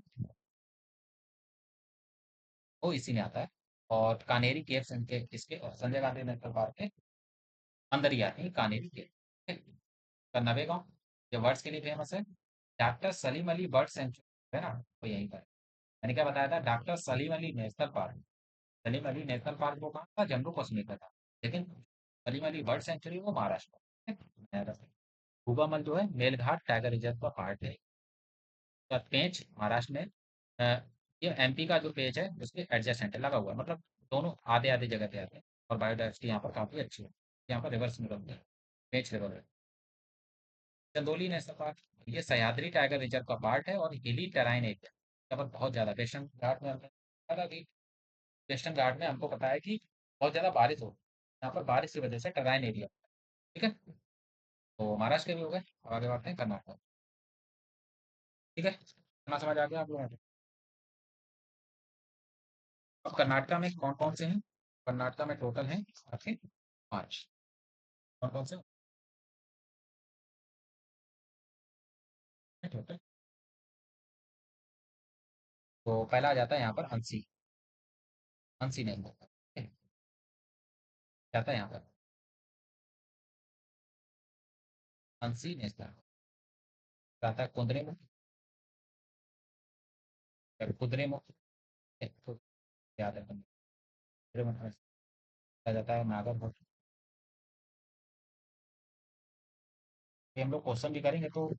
वो इसी में आता है। और कानेरी केव्स इनके इसके संजय गांधी नेशनल पार्क के अंदर ही आती है, कानेरी केव। का नवेगांव, जो बर्ड्स के लिए फेमस है। Doctor Salim Ali bird sanctuary है ना, वो यहीं पर है। मैंने क्या बताया था, doctor Salim Ali national park. Salim Ali national park वो कहाँ था, जम्मू कश्मीर का था। लेकिन सलीम अली बर्ड सेंचुरी वो महाराष्ट्र में है। गूगामल जो है मेलघाट टाइगर रिजर्व का पार्ट है। तो पेंच महाराष्ट्र में, अ, ये एमपी का जो पेज है उसके एडजेसेंट लगा हुआ है, मतलब दोनों आधे आधे जगह पे आते हैं। और बायोडाइवर्सिटी यहाँ पर काफी अच्छी है। यहाँ पर रिवर्स में बनते हैं, पेंच रिवर है। चंदोली नेशनल पार्क, ये सह्याद्री टाइगर रिजर्व का पार्ट है और हिली टेराइन एरिया। यहाँ पर बहुत ज्यादा वेस्टर्न घाट में हमने देखा था कि वेस्टर्न घाट में हमको पता है कि बहुत ज्यादा बारिश हो, यहाँ पर बारिश की वजह से टेराइन एरिया। ठीक है। तो महाराष्ट्र के भी हो गए। अब आगे बढ़ते हैं कर्नाटक। ठीक है, इतना समझ आ गया आप लोगों को? अब कर्नाटक में कौन कौन से हैं? कर्नाटक में टोटल हैं आपके 5। कौन कौन से? टोटल। तो पहला आ जाता है यहाँ पर अंसी। अंसी नहीं होता, ठीक है? जाता है यहाँ पर अंसी नेशनल, जाता है कुद्रेमुख। कुद्रेमुख, तो याद है कुद्रेमुख में आ जाता है नागरहोल। ये हम लोग क्वेश्चन भी करेंगे तो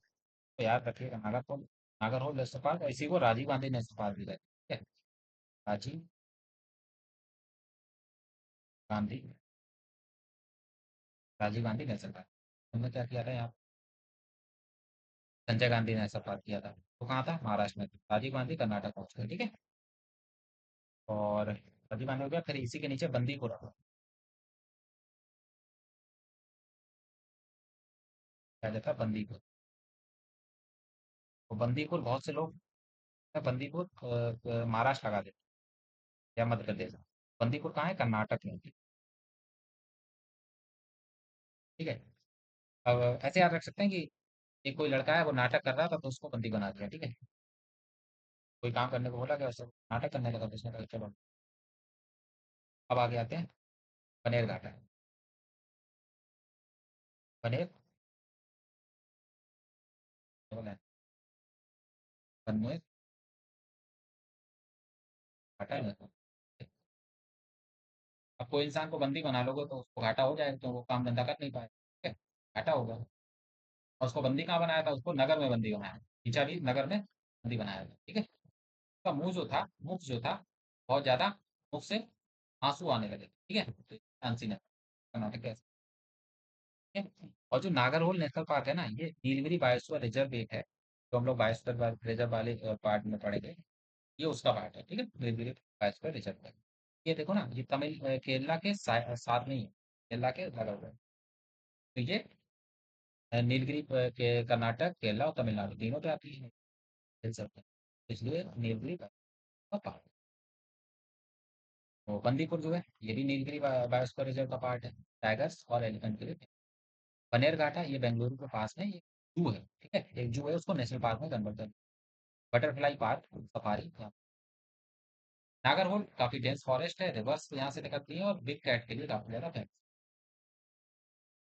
याद रखिएगा, नागरहोल। नागरहोल नेशनल पार्क, और इसी को राजीव गांधी नेशनल पार्क भी कहते हैं, ठीक है? Rajiv Gandhi, Rajiv Gandhi national park. हमने क्या किया था यहाँ? संजय गांधी नेशनल पार्क किया था, तो कहाँ था? महाराष्ट्र में। राजीव गांधी कर्नाटक पहुंच गए, ठीक है? और राजीव गांधी हो गया, फिर इसी के नीचे बंदीपुर आ जाता है, बंदीपुर। तो बंदीपुर बहुत से लोग बंदीपुर महाराष्ट्र लगा देते हैं या मध्य प्रदेश। बंदीपुर कहाँ है? कर्नाटक में, ठीक है? अब ऐसे याद रख सकते हैं कि एक कोई लड़का है, वो नाटक कर रहा था तो उसको बंदी बना दिया, ठीक है? कोई काम करने को बोला गया, उसको नाटक करने लगा तो उसने कहा चलो। अब आगे आते हैं, बनेर घाटा। बनेर बनेर घाटा है ना। अब कोई इंसान को बंदी बना लोगे तो उसको घाटा हो जाएगा, तो वो काम धंधा कर नहीं पाए, ठीक है? घाटा होगा। और उसको बंदी कहाँ बनाया था? उसको नगर में बंदी बनाया, खींचा भी नगर में बंदी बनाया था, ठीक है? उसका मुंह जो था, मुख जो था, बहुत ज्यादा, मुख से आंसू आने लगे, ठीक है? तो आंसी ने कर्नाटक के, ठीक है? और जो नागरहोल नेशनल पार्क है ना, ये नीलगिरी बायोस्फीयर रिजर्व एक है, तो हम लोग बायोस्फीयर रिजर्व वाले पार्ट में पढ़ेंगे। ये उसका पार्ट है, ठीक है? नीलगिरी बायोस्फीयर रिजर्व है। ये देखो ना, ये तमिल केरला के साथ में ही है, केरला के लगा हुआ है। तो ये नीलगिरी के कर्नाटक, केरला और तमिलनाडु तीनों पे आती है हिल सकते हैं, इसलिए नीलगिरी का पार्ट। तो बंदीपुर जो है, ये भी नीलगिरी बायोस्फीयर रिजर्व का पार्ट है, टाइगर्स और एलिफेंट के लिए। बनेर घाटा ये बेंगलुरु के पास में, ये जू है, ठीक है? एक जू है, उसको नेशनल पार्क में कन्वर्ट कर, बटरफ्लाई पार्क, सफारी। नागरहोल काफी डेंस फॉरेस्ट है, रिवर्स यहाँ से निकलती है और बिग कैट के लिए काफी ज्यादा फेमस।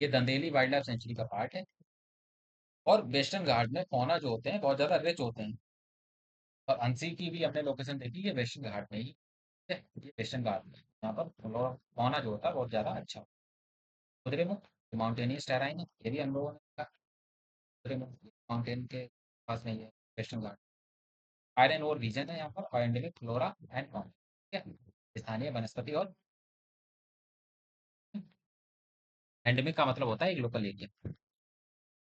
ये दंदेली वाइल्ड लाइफ सेंचुरी का पार्ट है। और वेस्टर्न घाट में फौना जो होते हैं बहुत ज्यादा रिच होते हैं। और अंसी की भी हमने लोकेशन देखी है वेस्टर्न घाट में ही, ठीक है? ये वेस्टर्न घाट में यहाँ पर फौना जो होता है बहुत ज्यादा अच्छा होता है। कुद्रेमुख माउंटेनियस टेराइन है, ये भी हम लोगों ने देखा। कुद्रेमुख माउंटेन के पास में ही है, वेस्टर्न घाट। आयरन ओर रीजन है यहाँ पर, और एंडेमिक फ्लोरा एंड फॉना, ठीक है? स्थानीय वनस्पति और एंडेमिक का मतलब होता है एक लोकल एरिया।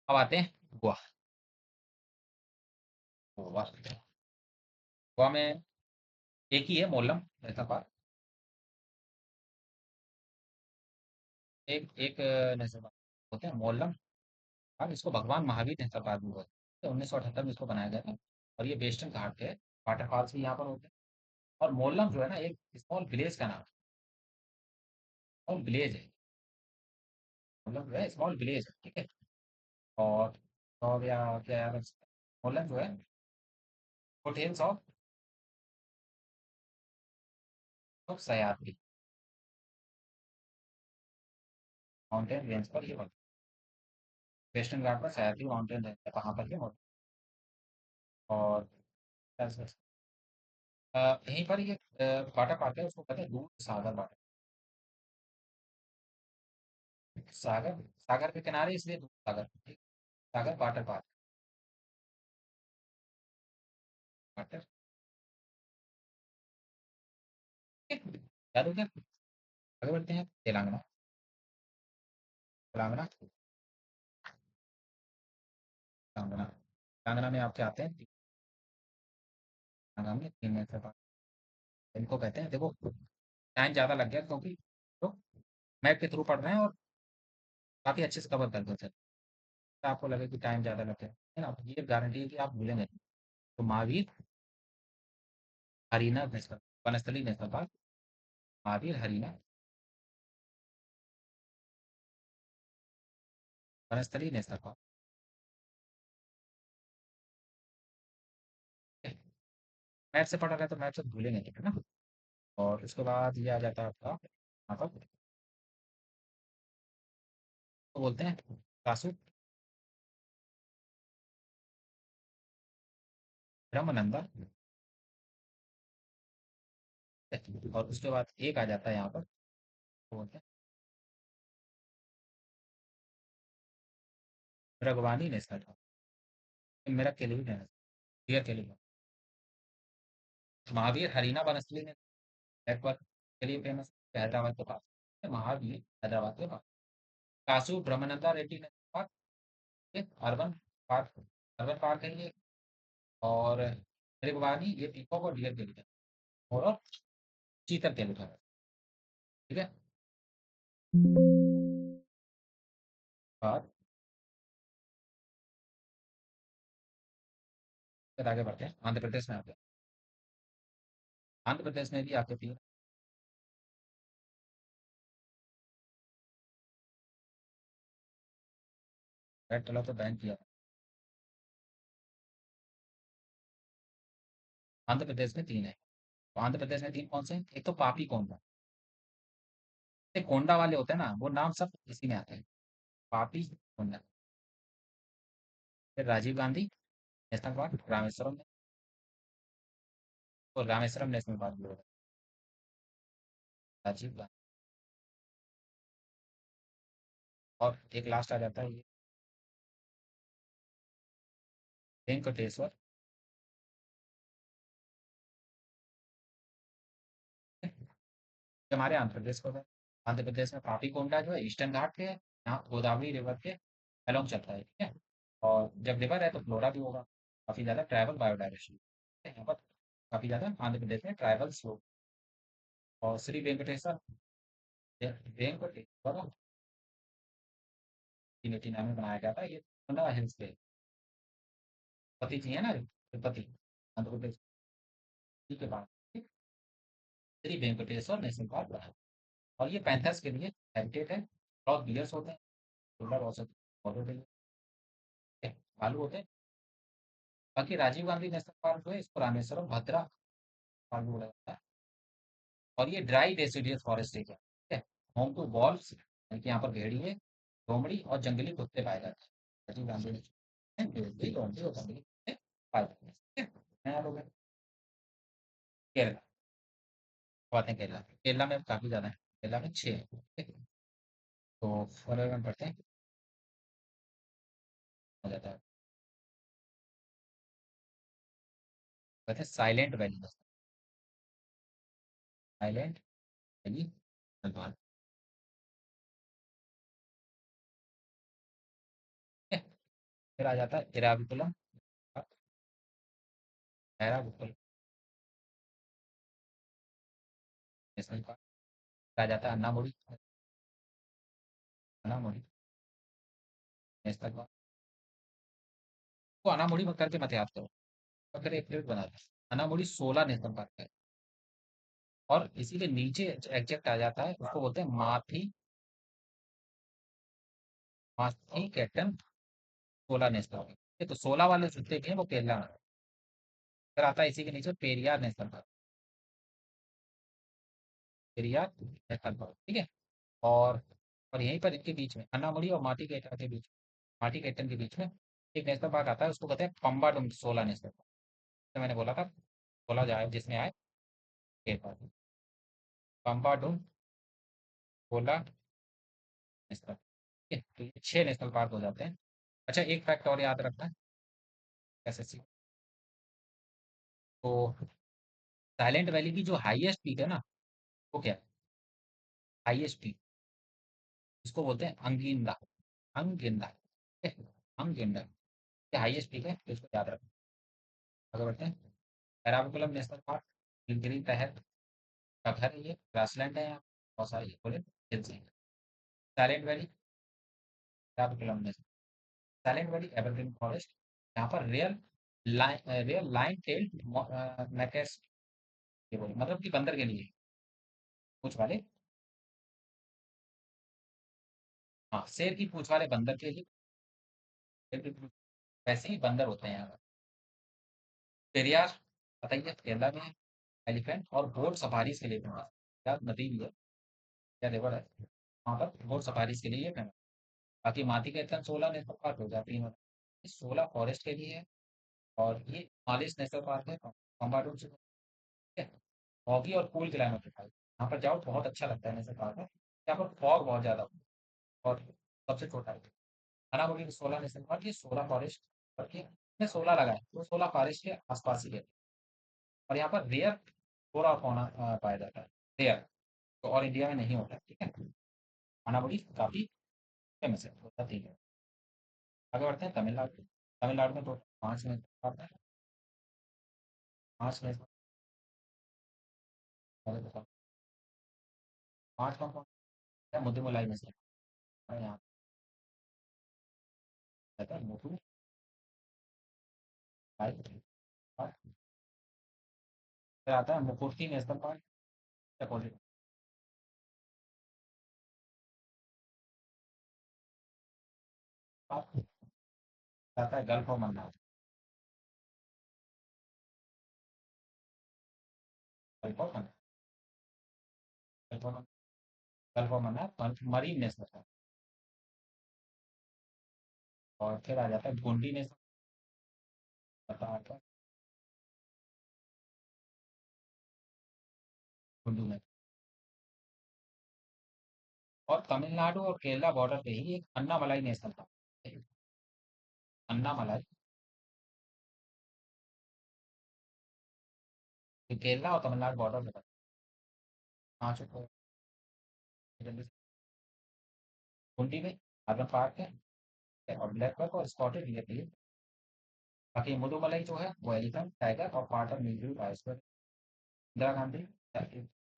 अब आते हैं गोवा। गोवा, गोवा में एक ही है, मोलम नेशनल पार्क। एक एक नेशनल पार्क होते हैं मोलम पार्क, इसको भगवान महावीर नेशनल पार्क भी बोलते हैं। 1978 में इसको बनाया गया था। और ये वेस्टर्न घाट पे है, वाटरफॉल्स भी यहाँ पर होते हैं। और मोलम जो है ना, एक स्मॉल विलेज का नाम, स्मॉल विलेज है। मोलम जो है स्मॉल विलेज है, ठीक है? और और या क्या यार, मोलम जो है foothills of Sahyadri mountain range पर ये होता है। वेस्टर्न घाट पर सह्याद्री माउंटेन रेंज है, वहाँ पर ये होता है। और यहीं पर ये वाटर पार्क है, उसको कहते हैं दूध सागर वाटर। सागर, सागर के किनारे इसलिए दूध सागर, ठीक? सागर वाटर पार्क, वाटर, ठीक है? याद हो गया? आगे बढ़ते हैं, तेलंगाना। तेलंगाना, तेलंगाना। तेलंगाना में आपके आते हैं, तेलंगाना में तीन नेशनल पार्क। इनको कहते हैं, देखो टाइम ज़्यादा लग गया क्योंकि तो मैप के थ्रू पढ़ रहे हैं और काफ़ी अच्छे से कवर कर देते हैं। तो आपको लगे कि टाइम ज़्यादा लग गया है ना, ये गारंटी है कि आप भूलेंगे नहीं। तो Mahavir Harina national, Vanasthali national park, Mahavir Harina Vanasthali national park. Map से पढ़ा रहे तो मैप से भूलेंगे नहीं, है ना। और उसके बाद ये आ जाता है आपका यहाँ पर, तो बोलते हैं कासु ब्रह्मनंदा। और उसके बाद एक आ जाता है यहाँ पर, तो बोलते हैं रगवानी नेशनल पार्क। मेरा के लिए डियर के लिए। महावीर हरीना वनस्थली ने नेटवर्क के लिए फेमस है, हैदराबाद के पास। महावीर हैदराबाद के पास। कासु ब्रह्मानंदा रेड्डी नेशनल पार्क, एक अर्बन पार्क, अर्बन पार्क है ये। और रिगवानी ये पीकॉक और डियर के लिए, और चीतल के लिए, ठीक है। बाद फिर आगे बढ़ते हैं, आंध्र प्रदेश में आते हैं। आंध्र प्रदेश में भी आपके तीन। रेड कलर तो बैन किया। आंध्र प्रदेश में तीन है। तो आंध्र प्रदेश में तीन कौन से हैं? एक तो पापी कोंडा, ये कोंडा वाले होते हैं ना, वो नाम सब इसी में आते हैं, पापी कोंडा। फिर राजीव गांधी नेशनल पार्क रामेश्वरम में, तो रामेश्वरम नेशनल पार्क भी होगा। राजीव गांधी। और एक लास्ट आ जाता है ये वेंकटेश्वर। ये हमारे आंध्र प्रदेश को है। आंध्र प्रदेश में पापी कोंडा जो है ईस्टर्न घाट पे है, यहाँ गोदावरी रिवर के अलोंग चलता है, ठीक है। और जब रिवर है तो फ्लोरा भी होगा, काफी ज्यादा ट्राइबल बायोडाइवर्सिटी है यहाँ पर, काफी ज्यादा आंध्र प्रदेश में ट्राइबल्स लोग। और श्री वेंकटेश्वर, वेंकटेश्वर 1889 में बनाया गया था ये, हिल्स पे। पति जी है ना, तिरुपति, आंध्र प्रदेश के बाद श्री वेंकटेश्वर नेशनल पार्क बना। और ये पैंथर्स के लिए हैबिटेट है। और बियर्स होते हैं, सोलर औसत पौधों के लिए भालू होते हैं। बाकी राजीव गांधी नेशनल पार्क जो है इसको रामेश्वरम भद्रा पार्क बोला जाता है। और ये ड्राई डेसिडियस फॉरेस्ट एरिया, ठीक है। होम टू वॉल्स, यानी कि यहाँ पर भेड़िए, लोमड़ी और जंगली कुत्ते पाए जाते हैं। राजीव गांधी ने भेड़िए, लोमड़ी और जंगली कुत्ते पाए जाते हैं, ठीक है। नया लोग हैं। केरला, बात है केरला, केरला में काफी ज्यादा है, केरला में 6 है, ठीक है। तो फॉरवर्ड में पढ़ते हैं, हो जाता है। कहते हैं silent valley, silent valley Garhwal, ठीक है। फिर आ जाता है इराविकुलम, एराविकुलम नेशनल पार्क। फिर आ जाता है अन्नामुड़ी, अन्नामुड़ी नेशनल पार्क। तो अन्नामुड़ी मत करके मत याद करो, अगर एक प्लेट बना दो। अन्नामुड़ी 16 नेशनल पार्क है। और इसी के नीचे एग्जैक्ट आ जाता है, उसको बोलते हैं माथी, माथी कैटन 16 नेशनल पार्क। ये तो 16 वाले जितने भी हैं वो केरला में। फिर आता है इसी के नीचे Periyar national park, Periyar national park, ठीक है। और और यहीं पर इनके बीच में अन्नामुड़ी और माटी कैटन के बीच, माटी कैटन के बीच में एक नेशनल पार्क आता है, उसको कहते हैं पम्बाडुम 16 नेशनल पार्क। तो मैंने बोला था 16 जाए जिसमें आए केरला, पम्बाडुम 16 नेशनल, ठीक है। तो ये 6 नेशनल पार्क हो जाते हैं। अच्छा, एक फैक्ट और याद रखना है, एसएससी। तो साइलेंट वैली की जो हाईएस्ट पीक है ना, वो क्या है? हाईएस्ट पीक, इसको बोलते हैं अंगिंदा, अंगिंदा, ठीक है? अंगिंदा ये हाईएस्ट पीक है, तो इसको याद रखना। आगे बढ़ते हैं। एराविकुलम नेशनल पार्क, नीलगिरी तहत का घर है ये, ग्रासलैंड है यहाँ, बहुत सारे बोले हिल्स हैं। Silent valley, Eravikulam national, silent valley evergreen forest, यहाँ पर रियल लाइन टेल्ड मैकेस, ये बोले मतलब कि बंदर के लिए पूछ वाले, हाँ शेर की पूछ वाले बंदर के लिए, शेर की पूंछ- वैसे ही बंदर होते हैं यहाँ पर। पेरियार बताइए केरला में एलिफेंट और बोट सफारीज के लिए फेमस। क्या नदी भी है, क्या रिवर है, वहाँ पर बोट सफारीज के लिए ये फेमस। बाकी माती के तहत 16 नेशनल पार्क हो जाती है, 16 फॉरेस्ट के लिए है। और ये 44 नेशनल पार्क है पम्बाडू से, ठीक है। हॉकी और कूल क्लाइमेट है भाई, यहाँ पर जाओ बहुत अच्छा लगता है नेशनल पार्क में। यहाँ पर फॉग बहुत ज़्यादा होता है। और सबसे छोटा है अनामोली 16 नेशनल पार्क, ये 16 फॉरेस्ट करके इसमें 16 लगा है, तो 16 फॉरेस्ट के आसपास ही है। और यहाँ पर रेयर फ्लोरा और फौना पाया जाता है, रेयर, तो और इंडिया में नहीं होता है, ठीक है। अनामोली काफ़ी फेमस है, होता ठीक है। आगे बढ़ते हैं तमिलनाडु। तमिलनाडु में तो 5 नेशनल पार्क है, 5 नेशनल पार्क। 5 कौन कौन है? मुद्दुमलाई नेशनल पार्क है, यहाँ रहता है मुद्दुमलाई पार्क। फिर आता है Mukurthi national park, opposite park. आता है gulf of Mannar, gulf of Mannar, gulf of gulf of Mannar marine National Park. और फिर आ जाता है गुंडी नेशनल पार्क, गुंडी में। और तमिलनाडु और केरला बॉर्डर पे ही एक अन्नामलाई नेशनल पार्क है। अन्नामलाई, ये केरला और तमिलनाडु बॉर्डर पे पड़ता है। पांचों को जल्दी से। गुंडी में अर्बन पार्क है और ब्लैक बक और स्पॉटेड डियर के लिए। बाकी मुदुमलाई जो है वो एलिफेंट टाइगर और part of Nilgiri biosphere. Indira Gandhi,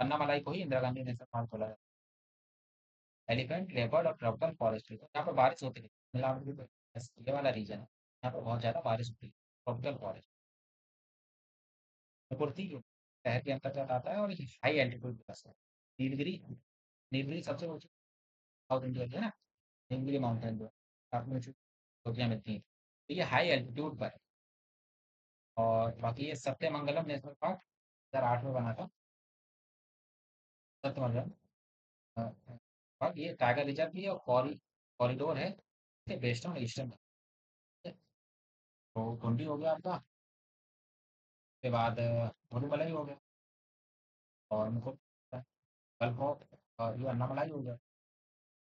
Annamalai को ही इंदिरा गांधी नेशनल पार्क बोला जाता है। एलिफेंट लेपर्ड और ट्रॉपिकल फॉरेस्ट है, तो यहाँ पर बारिश होती है तमिलनाडु में, तो ये वाला रीजन है यहाँ पर बहुत ज्यादा बारिश होती है, ट्रॉपिकल फॉरेस्ट। कुर्ती शहर के अंतर्गत आता है और ये हाई एल्टीट्यूड प्लस है। नीलगिरी, नीलगिरी सबसे ऊंची साउथ इंडिया की है ना, नीलगिरी माउंटेन जो है, काफी ऊंची चोटियां मिलती हैं, तो ये हाई एल्टीट्यूड पर है। और बाकी ये सत्यमंगलम नेशनल पार्क 2008 में बना था, सत्यमंगलम पार्क। ये टाइगर रिजर्व भी है और कॉरिडोर है वेस्टर्न और ईस्टर्न। तो कुंडी हो गया आपका, उसके बाद मुडुमलाई हो गया, और मुकुट गल्फ, और ये अन्नामलाई हो गया,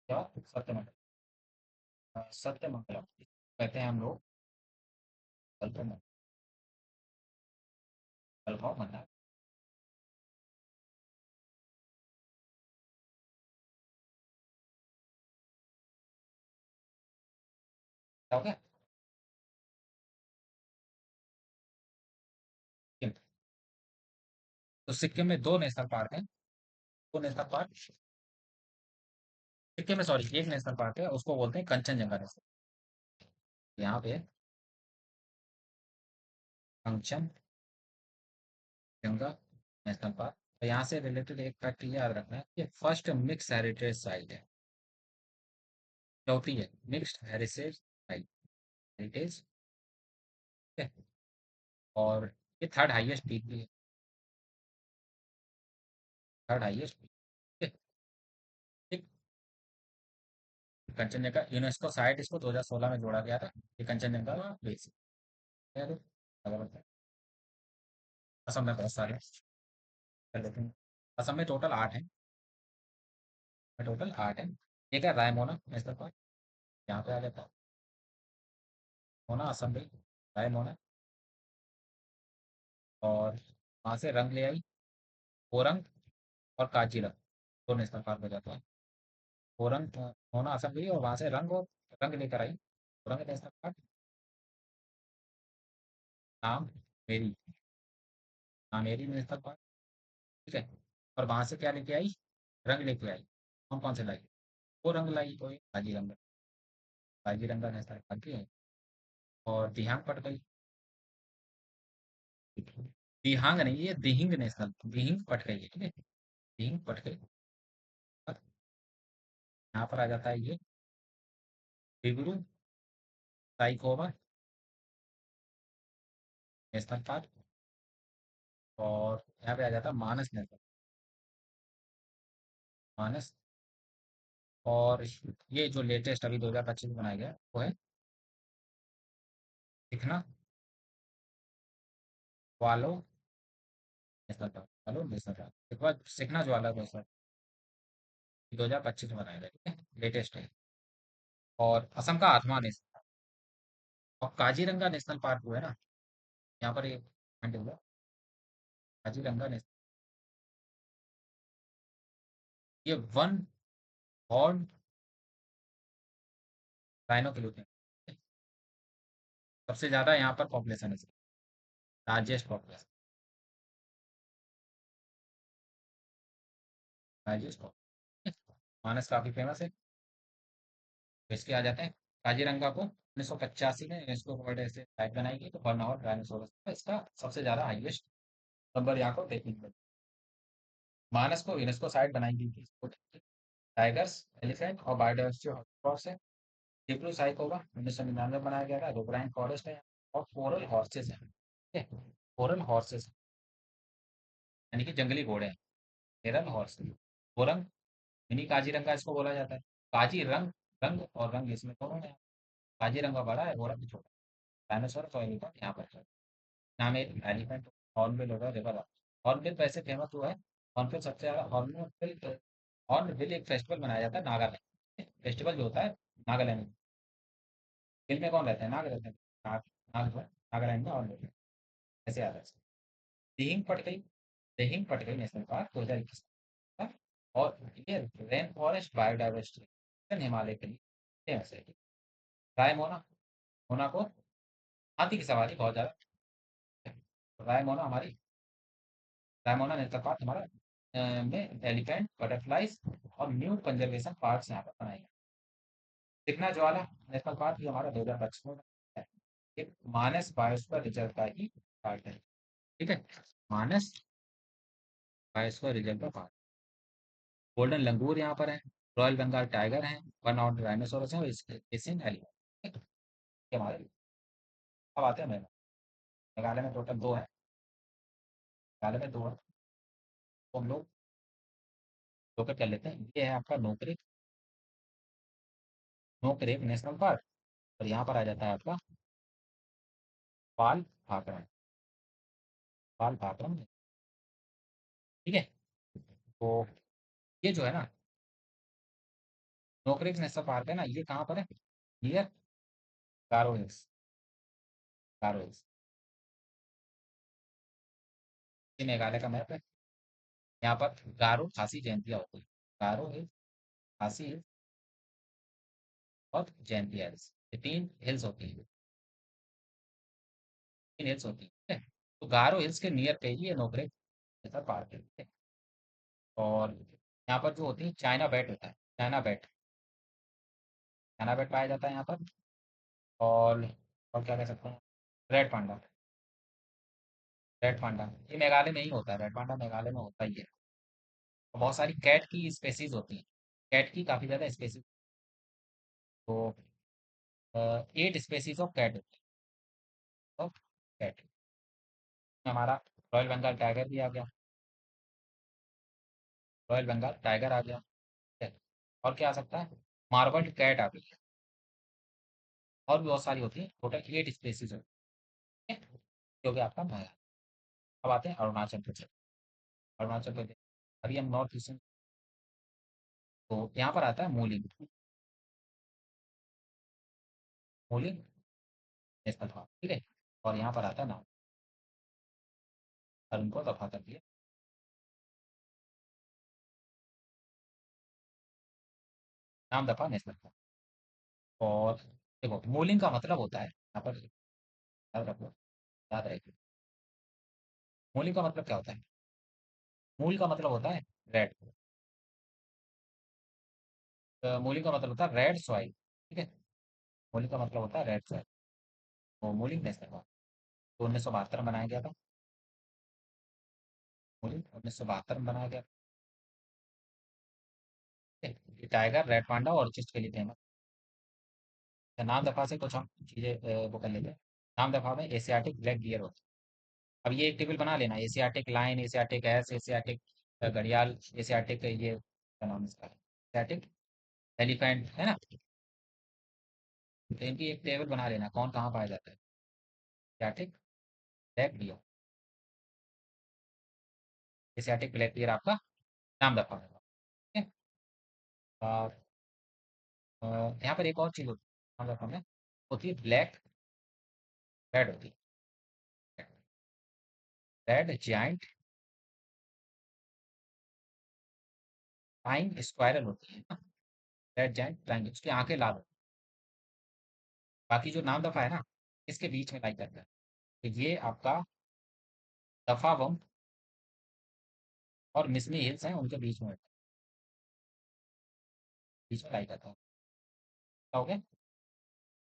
क्या सत्यमंगलम। सत्यमंगलम कहते हैं हम लोग गल्फ, गल्फ ऑफ मन्नार। क्या हो गया? सिक्किम। तो सिक्किम में दो नेशनल पार्क हैं, दो नेशनल पार्क सिक्किम में, सॉरी एक नेशनल पार्क है, उसको बोलते हैं कंचनजंगा नेशनल। यहाँ पे कंचनजंगा नेशनल पार्क। तो यहाँ से रिलेटेड एक फैक्ट ये याद रखना है कि फर्स्ट मिक्स हेरिटेज साइट है, चौथी है मिक्स्ड हेरिटेज साइट, हेरिटेज, ठीक है। और ये थर्ड हाईएस्ट पीक भी है, थर्ड हाईएस्ट पीक, ठीक है। ठीक। कंचनजंगा यूनेस्को साइट इसको 2016 में जोड़ा गया था, ये कंचनजंगा बेस है। अगर बताएं, असम में बहुत सारे हैं, कर लेते हैं। असम में टोटल 8 हैं, टोटल 8 हैं। एक है रायमोना नेशनल पार्क, यहाँ पे आ जाता है मोना, असम में रायमोना। और वहाँ से रंग ले आई, ओरंग और काजीरंग, दो नेशनल पार्क हो जाते हैं। ओरंग मोना असम गई और वहाँ से रंग, और रंग लेकर आई ओरंग नेशनल पार्क। नाम मेरी, नामेरी नेशनल पार्क, ठीक है। और वहाँ से क्या लेके आई? रंग लेके आई। कौन कौन से लाई? वो रंग लाई तो काजीरंगा, काजीरंगा नेशनल पार्क की है। और दिहांग पट गई, दिहांग नहीं, ये दिहिंग नेशनल, दिहिंग पट गई है, ठीक है। दिहिंग पट गई। यहाँ पर आ जाता है ये डिब्रू साइखोवा नेशनल पार्क। और यहाँ पे आ जाता है मानस नेशनल, मानस। और ये जो लेटेस्ट अभी 2025 में बनाया गया वो है दिखना वालो नेशनल पार्क, वालो नेशनल पार्क एक बार सीखना ज्वाला को सर, 2025 में बनाया गया, ठीक है, लेटेस्ट है। और असम का आठवां नेशनल, और काजीरंगा नेशनल पार्क जो है ना, यहाँ पर ये पॉइंट होगा, काजीरंगा नेशनल, ये वन हॉर्न राइनो के लिए होते हैं, सबसे ज्यादा यहाँ पर पॉपुलेशन है, लार्जेस्ट पॉपुलेशन, लार्जेस्ट पॉपुलेशन। मानस काफी फेमस है। तो इसके आ जाते हैं, काजीरंगा को 1985 में यूनेस्को वर्ल्ड हेरिटेज साइट बनाई गई, तो वन और डायनासोरस का इसका सबसे ज्यादा हाईएस्ट नंबर यहाँ को देखने को मिलता है। मानस को यूनेस्को साइट बनाई गई थी, इसको टाइगर्स, एलिफेंट और बायोडाइवर्सिटी हॉटस्पॉट से। डिब्रू साइकोवा 1999 बनाया गया था, रोबराइन फॉरेस्ट है, और कोरल हॉर्सेस है, ठीक है, कोरल हॉर्सेस यानी कि जंगली घोड़े हैं, केरल हॉर्स, गोरंग, मिनी काजीरंगा इसको बोला जाता है। काजी रंग, रंग और रंग इसमें दोनों है, काजीरंगा बड़ा है, घोड़ा भी छोटा, डायनासोर और एलिफेंट यहाँ पर है। नाम है एलिफेंट, हॉर्नबिल होगा, रिवर हॉर्नबिल वैसे फेमस हुआ है, हॉर्नबिल सबसे ज्यादा, हॉर्नबिल, हॉर्नबिल एक फेस्टिवल मनाया जाता है नागालैंड, फेस्टिवल जो होता है नागालैंड में, बिल में कौन रहते हैं, नाग रहते हैं, नाग, नाग जो है, नागालैंड में हॉर्नबिल ऐसे आता है। दिहिंग पटकई, दिहिंग पटकई नेशनल पार्क 2021 का, और ये रेन फॉरेस्ट बायोडाइवर्सिटी हिमालय के लिए फेमस है। रायमोना, मोना को हाथी की सवारी बहुत ज्यादा, रायमोना हमारी, रायमोना नेशनल पार्क हमारा में एलिफेंट, बटरफ्लाइज और न्यू कंजर्वेशन पार्क यहाँ पर बनाए गए। दिखना ज्वाला नेशनल पार्क ये हमारा 2025 में है, एक मानस बायोस्फीयर रिजर्व का ही पार्ट है, ठीक है, मानस बायोस्फीयर रिजर्व का पार्ट। गोल्डन लंगूर यहाँ पर है, रॉयल बंगाल टाइगर है, वन आउट राइनोसोरस है, और एशियन एलिफेंट, ये हमारे। अब आते हैं मेघालय, मेघालय में टोटल दो है, मेघालय में दो है, तो हम लोग लोग कर लेते हैं। ये है आपका नोकरेक, नोकरेक नेशनल पार्क, और यहाँ पर आ जाता है आपका पाल भाकरा, पाल भाकरा, ठीक है। तो ये जो है ना, नोकरेक नेशनल पार्क है ना, ये कहाँ पर है, नियर गारो हिल्स, गारो हिल्स, ये मेघालय का मैप है। यहाँ पर गारो खासी जयंतियाँ होती है, गारो हिल्स, खासी हिल्स और जयंतिया हिल्स, ये तीन हिल्स होती है, तीन हिल्स होती है, ठीक है? तो गारो हिल्स के नियर पे ही ये नोकरेक नेशनल पार्क है, ठीक है? और यहाँ पर जो होती है चाइना बैट होता है, चाइना बैट, चाइना बैट पाया जाता है यहाँ पर। और और क्या कह सकते हैं, रेड पांडा, रेड पांडा ये मेघालय में ही होता है, रेड पांडा मेघालय में होता ही है। और बहुत सारी कैट की स्पेसीज होती हैं, कैट की काफ़ी ज़्यादा स्पेसीज, तो 8 स्पेसीज ऑफ कैट होती है, ऑफ कैट। हमारा रॉयल बंगाल टाइगर भी आ गया, रॉयल बंगाल टाइगर आ गया, ठीक है? और क्या आ सकता है, मार्बल्ड कैट आ गई है, और भी बहुत सारी होती है, टोटल 8 स्पेसीज होती है, जो कि आपका मेघालय। अब आते हैं अरुणाचल प्रदेश, अरुणाचल प्रदेश, अभी हम नॉर्थ ईस्टर्न, तो यहाँ पर आता है मोलिंग, मोलिंग नेशनल पार्क, ठीक है। और यहाँ पर आता है नाम, और उनको दफा कर दिया, नाम दफा नेशनल पार्क। और देखो मोलिंग का मतलब होता है, यहाँ पर याद रखो, याद रखिए, मोलिंग का मतलब क्या होता है, मूल का मतलब होता है रेड, मोलिंग का मतलब होता है रेड सॉइल, ठीक है, मोलिंग का मतलब होता है रेड सॉइल, तो मोलिंग नेशनल पार्क तो 1972 में बनाया गया था, मोलिंग 1972 में बनाया गया था, ठीक है? ये टाइगर, रेड पांडा और चीस्ट के लिए फेमस है। नाम दफा से कुछ हम चीज़ें वो कर लेते हैं। नाम दफा में एशियाटिक ब्लैक गियर होता है, अब ये एक टेबल बना लेना, Asiatic lion, Asiatic S, Asiatic घड़ियाल, एशियाटिक ये क्या नाम है इसका, एशियाटिक एलिफेंट, है ना। तो इनकी एक टेबल बना लेना, कौन कहाँ पाया जाता है। Asiatic black deer, Asiatic black deer आपका नाम रखा होगा। ठीक है। और यहाँ पर एक और चीज़ होती है, नाम रखा हमने, होती है ब्लैक रेड, होती है रेड जाइंट टाइम स्क्वायरल होती है ना, रेड जाइंट ट्रायंगल, उसकी आंखें लाल होती हैं। बाकी जो नाम दफा है ना, इसके बीच में लाई करता है। तो ये आपका दफा बम और मिसमी हिल्स हैं, उनके बीच में लाई करता है। हो गया।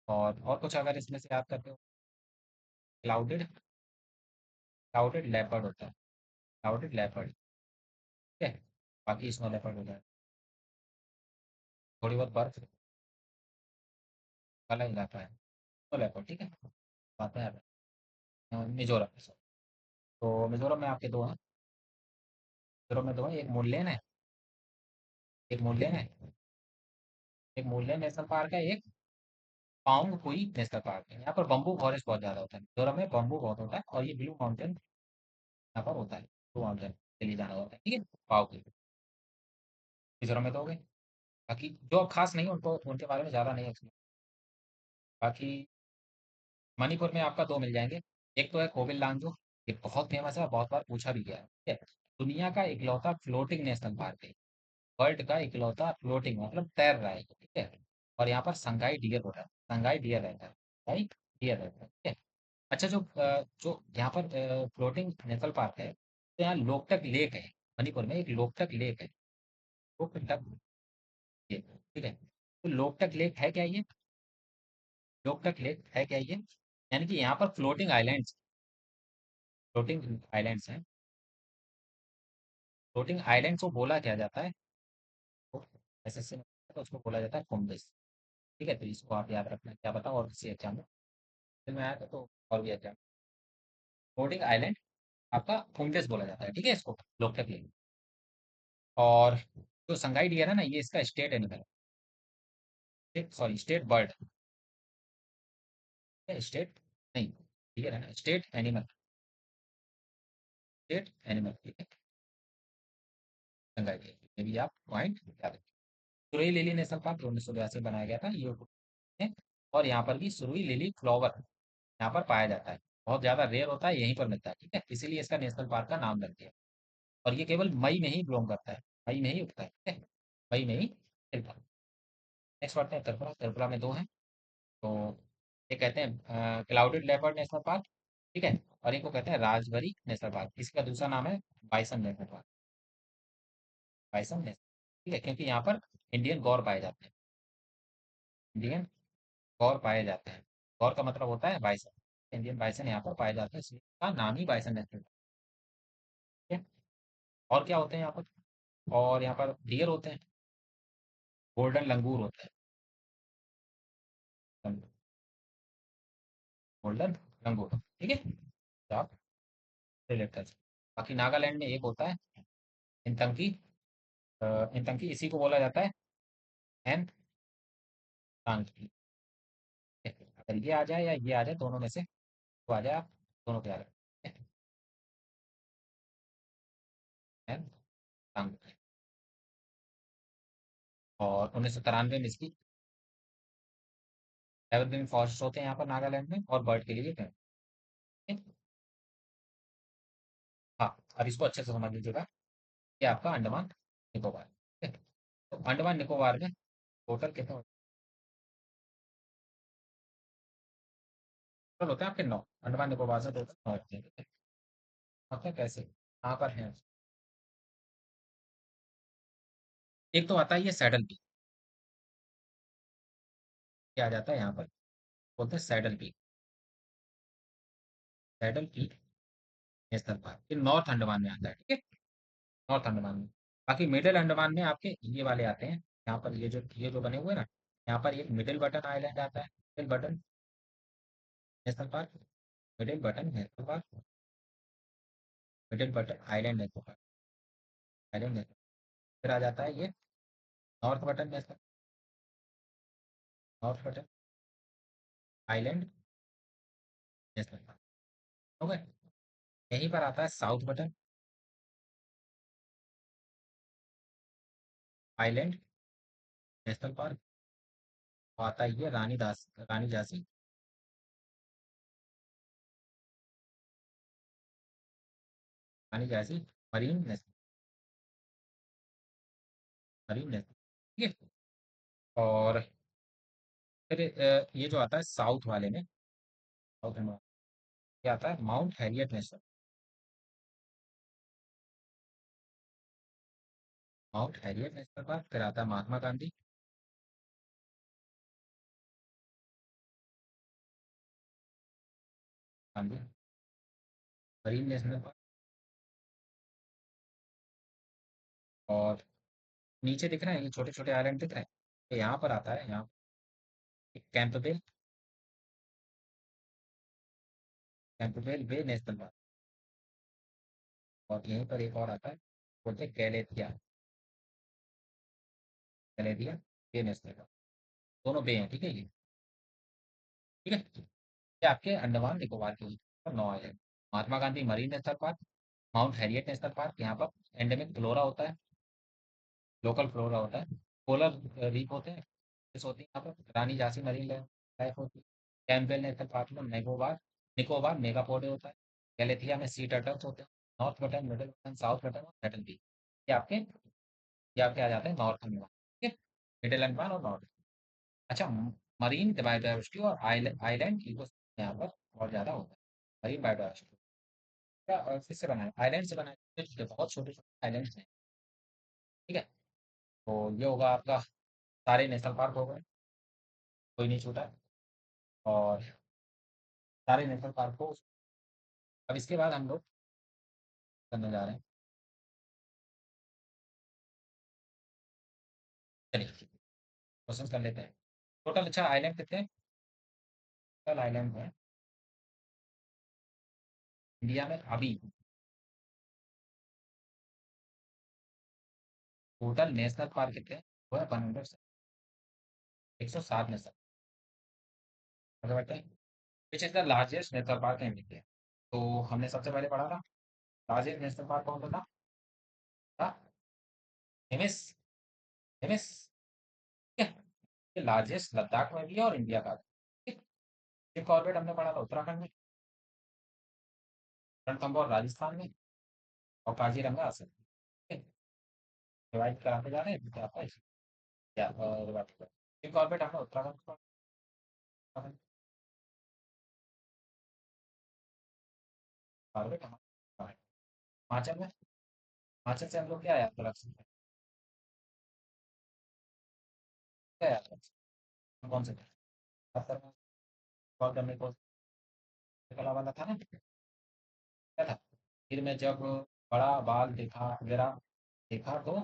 और कुछ अगर इसमें से याद करते हो, क्लाउडेड, क्लाउडेड लेपर्ड होता है, क्लाउडेड लेपर्ड। ठीक है। बाकी स्नो लेपर्ड होता है, थोड़ी बहुत बर्फ वाला इलाका है, स्नो लेपर्ड। ठीक है। बात है मिजोरम में। तो मिजोरम में आपके दो हैं, मिजोरम में दो हैं, एक मुल्लेन है, एक मुल्लेन है, एक मुल्लेन नेशनल पार्क है, एक पाउंग कोई नेशनल पार्क है। यहाँ पर बम्बू फॉरेस्ट बहुत ज़्यादा होता है, मिजोरम में बम्बू बहुत होता है, और ये ब्लू माउंटेन यहाँ पर होता है, ब्लू माउंटेन के लिए जाना होता है। ठीक है। पाओ की मिजोरम में तो हो गए। बाकी जो अब खास नहीं उनको, उनके बारे में ज़्यादा नहीं है। बाकी मणिपुर में आपका दो मिल जाएंगे, एक तो है कोविल लांजो, ये बहुत फेमस है और बहुत बार पूछा भी गया है। ठीक है। दुनिया का इकलौता फ्लोटिंग नेशनल पार्क है, वर्ल्ड का इकलौता फ्लोटिंग, मतलब तैर रहा है ये। ठीक है। और यहाँ पर संगाई डियर होता है, संगाई डियर रहता है, संगाई डियर रहता है। ठीक है। अच्छा, जो यहाँ पर फ्लोटिंग नेशनल पार्क है, तो यहाँ लोकटक लेक है, मणिपुर में एक लोकटक लेक है, लोकटक लेक। ठीक है। तो लोकटक लेक है क्या ये, लोकटक लेक है क्या ये, यानी कि यहाँ पर फ्लोटिंग आइलैंड्स, फ्लोटिंग आइलैंड्स हैं। फ्लोटिंग आइलैंड्स को बोला क्या जाता है, तो एसएससी में तो उसको बोला जाता है कुम्बिस। ठीक है। तो इसको आप याद रखना, क्या पता और किसी एग्जाम में आया था तो और भी एग्जाम, फ्लोटिंग आइलैंड आपका कुम्बिस बोला जाता है। ठीक है, इसको लोकटक लेक। और जो संगाई डियर है ना, ये इसका स्टेट एनिमल है, सॉरी स्टेट बर्ड है, स्टेट नहीं, डियर है ना, स्टेट एनिमल, स्टेट एनिमल। ठीक है। संगाई डियर, ये भी आप पॉइंट याद रखें। सुरुई लिली नेशनल पार्क 1982 में बनाया गया था ये है। और यहाँ पर भी सुरुई लिली फ्लावर यहाँ पर पाया जाता है, बहुत ज़्यादा रेयर होता है, यहीं पर मिलता है। ठीक है, इसीलिए इसका नेशनल पार्क का नाम रख दिया। और ये केवल मई में ही ब्लूम करता है, मई में ही उगता है। ठीक है, मई में ही खिलता है। नेक्स्ट बढ़ते हैं त्रिपुरा, त्रिपुरा में दो हैं। तो ये कहते हैं क्लाउडेड लेपर्ड नेशनल पार्क। ठीक है। और एक को कहते हैं राजबरी नेशनल पार्क, इसका दूसरा नाम है bison national park, bison national. ठीक है, क्योंकि यहाँ पर इंडियन गौर पाए जाते हैं, इंडियन गौर पाए जाते हैं। गौर का मतलब होता है बाइसन, इंडियन बाइसन यहाँ पर पाए जाते हैं, इसलिए इसका नाम ही बाइसन नेशनल पार्क। ठीक है। और क्या होते हैं यहाँ पर, और यहाँ पर डियर होते हैं, गोल्डन लंगूर होते हैं, गोल्डन लंगूर। ठीक है। तो आप रिलेट कर सकते हैं। बाकी नागालैंड में एक होता है इंतंकी, इंतंकी इसी को बोला जाता है एन तांकी। अगर ये आ जाए या ये आ जाए, दोनों में से तो आ जाए, आप दोनों पे आ जाए, एन तांकी। और 1993 में इसकी एवरग्रीन फॉरेस्ट होते हैं यहाँ पर नागालैंड में, और बर्ड के लिए भी famous है। हाँ, अब इसको अच्छे से समझ लीजिएगा, ये आपका अंडमान निकोबार। ठीक है। तो अंडमान निकोबार में टोटल कितने टोटल होते हैं आपके 9, अंडमान निकोबार से टोटल 9 होते हैं। ठीक है। मतलब कैसे, कहाँ पर है, एक तो आता है ये सैडल पीक, क्या आ जाता है यहाँ पर, बोलते हैं saddle peak, saddle peak national park, ये नॉर्थ अंडमान में आता है। ठीक है, नॉर्थ अंडमान में। बाकी मिडिल अंडमान में आपके ये वाले आते हैं, यहाँ पर ये जो बने हुए हैं ना, यहाँ पर एक मिडिल बटन आइलैंड आता है, Middle Button National Park, Middle Button National Park. Middle Button Island National Park, Island National. फिर आ जाता है ये North Button National, North Button Island National Park. हो गए। यहीं पर आता है South Button Island National Park. और आता है ये Rani Jhansi, Rani Jhansi Marine National, Marine National. ठीक है। और फिर ये जो आता है साउथ वाले में, साउथ में ये आता है Mount Harriet National, Mount Harriet National Park. फिर आता है Mahatma Gandhi, Gandhi Marine National Park. और नीचे दिख रहे हैं ये छोटे छोटे आइलैंड दिख रहे हैं, तो यहाँ पर आता है, यहाँ कैंपबेल, कैंपबेल बे नेशनल पार्क। और यहीं पर एक और आता है, बोलते हैं गैलेथिया, गैलेथिया बे नेशनल पार्क। दोनों बे हैं, ठीक है ये। ठीक है। ये आपके अंडमान निकोबार के ऊपर 9 island. Mahatma Gandhi Marine National Park, Mount Harriet National Park, यहाँ पर एंडेमिक फ्लोरा होता है, लोकल फ्लोरा होता है, पोलर रीफ होते हैं, फिश होती है यहाँ पर, रानी झांसी मरीन लाइफ होती है, कैंपबेल नेशनल पार्क में निकोबार, निकोबार मेगापोडे होता है, गैलेथिया में सी टर्टल्स होते हैं, north button, middle button, south button और सेटल बी। ये आपके आ जाते हैं नॉर्थ अंडमान। ठीक है। मिडिल अंडमान और नॉर्थ। अच्छा, मरीन बायोडाइवर्सिटी और आइलैंड इकोसिस्टम यहाँ पर बहुत ज़्यादा होता है। मरीन बायोडाइवर्सिटी किससे बना है, आइलैंड से बना है, बहुत छोटे छोटे आइलैंड्स हैं। ठीक है। तो ये होगा आपका, सारे नेशनल पार्क हो गए, कोई नहीं छूटा। और सारे नेशनल पार्क को, अब इसके बाद हम लोग करने जा रहे हैं, चलिए क्वेश्चन कर लेते हैं। टोटल अच्छा आइलैंड कितने हैं, टोटल आइलैंड है इंडिया में अभी, टोटल नेशनल पार्क कितने हैं, वो है 107 नेशनल। आगे बढ़ते हैं। Which is the largest national Park in India. तो हमने सबसे पहले पढ़ा था, लार्जेस्ट नेशनल पार्क कौन सा था, हिमिस, हिमिस। ठीक है। ये लार्जेस्ट लद्दाख में भी है और इंडिया का भी। ठीक। ये कॉर्बेट हमने पढ़ा था उत्तराखंड में, रणथंबोर राजस्थान में, और काजीरंगा असम में। ठीक है। डिवाइड कराते जा रहे हैं क्या आपका या डिवाइड कर, ये कॉर्बेट हमने उत्तराखंड में पढ़ा था, कॉर्बेट हमारा हिमाचल में, हिमाचल से हम लोग क्या याद कर सकते हैं, क्या याद कर सकते हैं, कौन से बात करना, कॉल करने को कला वाला था ना, क्या था, फिर मैं जब बड़ा बाल देखा गिरा, देखा तो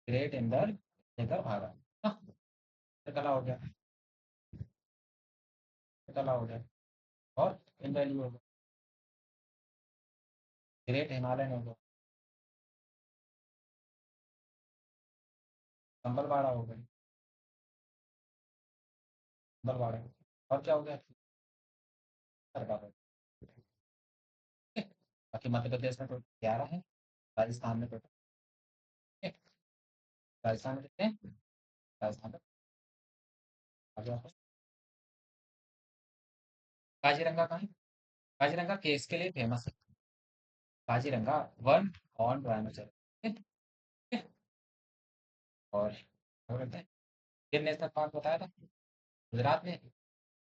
ग्रेट इंदर लेकर भागा ना, कला हो गया, कला हो गया। और इन वैल्यू हो गया, ग्रेट हिमालयन हो गया, कंबलबाड़ा हो गई, कंबलबाड़ा। और क्या हो गया, सरकार हो गई। ठीक है? बाकी मध्य प्रदेश में टोटल 11 है, राजस्थान में टोटल, ठीक है? राजस्थान में कितने हैं? राजस्थान में आगे आपको, काजीरंगा कहाँ है, काजीरंगा केस के लिए फेमस है, काजीरंगा वन ऑन राइनोसेरस। ठीक है? ठीक है? और क्या बोलते हैं, गिर नेशनल पार्क बताया था गुजरात में।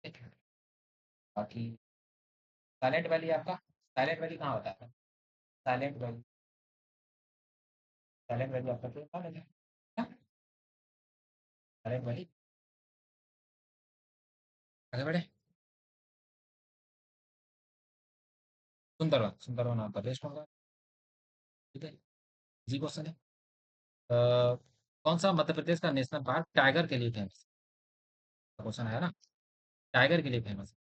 ठीक है? बाकी साइलेंट वैली आपका, साइलेंट वैली कहाँ होता है, साइलेंट वैली, साइलेंट वैली आपका क्यों कहाँ लगा, साइलेंट वैली। आगे बढ़े, सुंदरवन, सुंदरवन आपका वेस्ट बंगाल। ठीक है, इजी क्वेश्चन है। कौन सा मध्य प्रदेश का नेशनल पार्क टाइगर के लिए फेमस, क्वेश्चन आया ना, टाइगर के लिए फेमस है।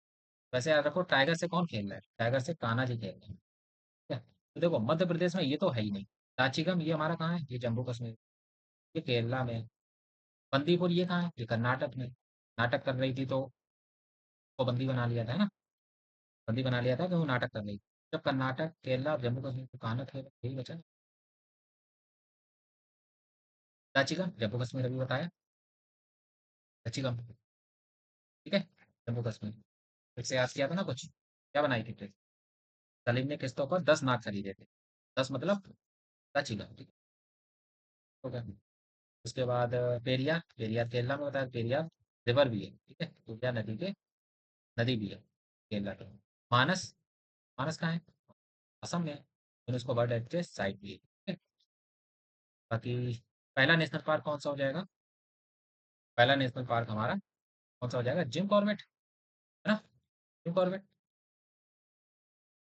वैसे याद रखो, टाइगर से कौन खेल रहा है, टाइगर से कान्हा जी खेल रहे हैं। ठीक है? तो देखो मध्य प्रदेश में ये तो है ही नहीं। दाचिगम ये हमारा कहाँ है? ये जम्मू कश्मीर, ये केरला में। बंदीपुर ये कहाँ है? ये कर्नाटक में। नाटक कर रही थी तो वो बंदी बना लिया था, है ना? बंदी बना लिया था कि वो नाटक कर रही थी। जब कर्नाटक, केरला और जम्मू कश्मीर को कहाँ ना थे, यही बचा। दाचिगम जम्मू कश्मीर अभी बताया। दाचिगम, ठीक है, जम्मू कश्मीर। फिर से याद किया था ना कुछ, क्या बनाई थी ट्रिक? सलीम ने किस्तों पर 10 नाग खरीदे थे। 10 मतलब दाचिगम, ठीक है, हो गया। उसके बाद पेरियार, पेरियार केरला में बताया, पेरियार रिवर भी है, ठीक है, पेरियार नदी के, नदी भी है केरला के। मानस, मानस कहाँ है? असम में। यूनेस्को वर्ल्ड हेरिटेज साइट भी है, ठीक है। बाकी पहला नेशनल पार्क कौन सा हो जाएगा? पहला नेशनल पार्क हमारा कौन सा हो जाएगा? जिम कॉर्बेट, है ना? Jim Corbett.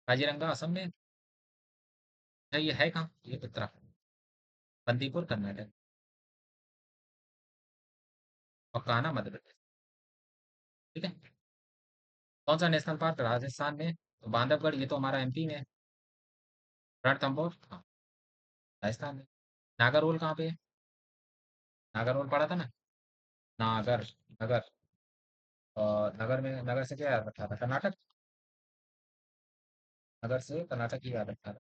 काजीरंगा असम में है, ये है कहाँ? ये उत्तराखंड, बंदीपुर कर्नाटक, और कान्हा मध्य प्रदेश, ठीक है। कौन सा नेशनल पार्क राजस्थान में? तो बांधवगढ़ ये तो हमारा एमपी में है। रणथंभौर, हाँ, राजस्थान में। नागरहोल कहाँ पे है? नागरहोल पढ़ा था ना? नागर, नगर, और नगर में, नगर से क्या याद रखा था? कर्नाटक। नगर से कर्नाटक ही याद रखा था।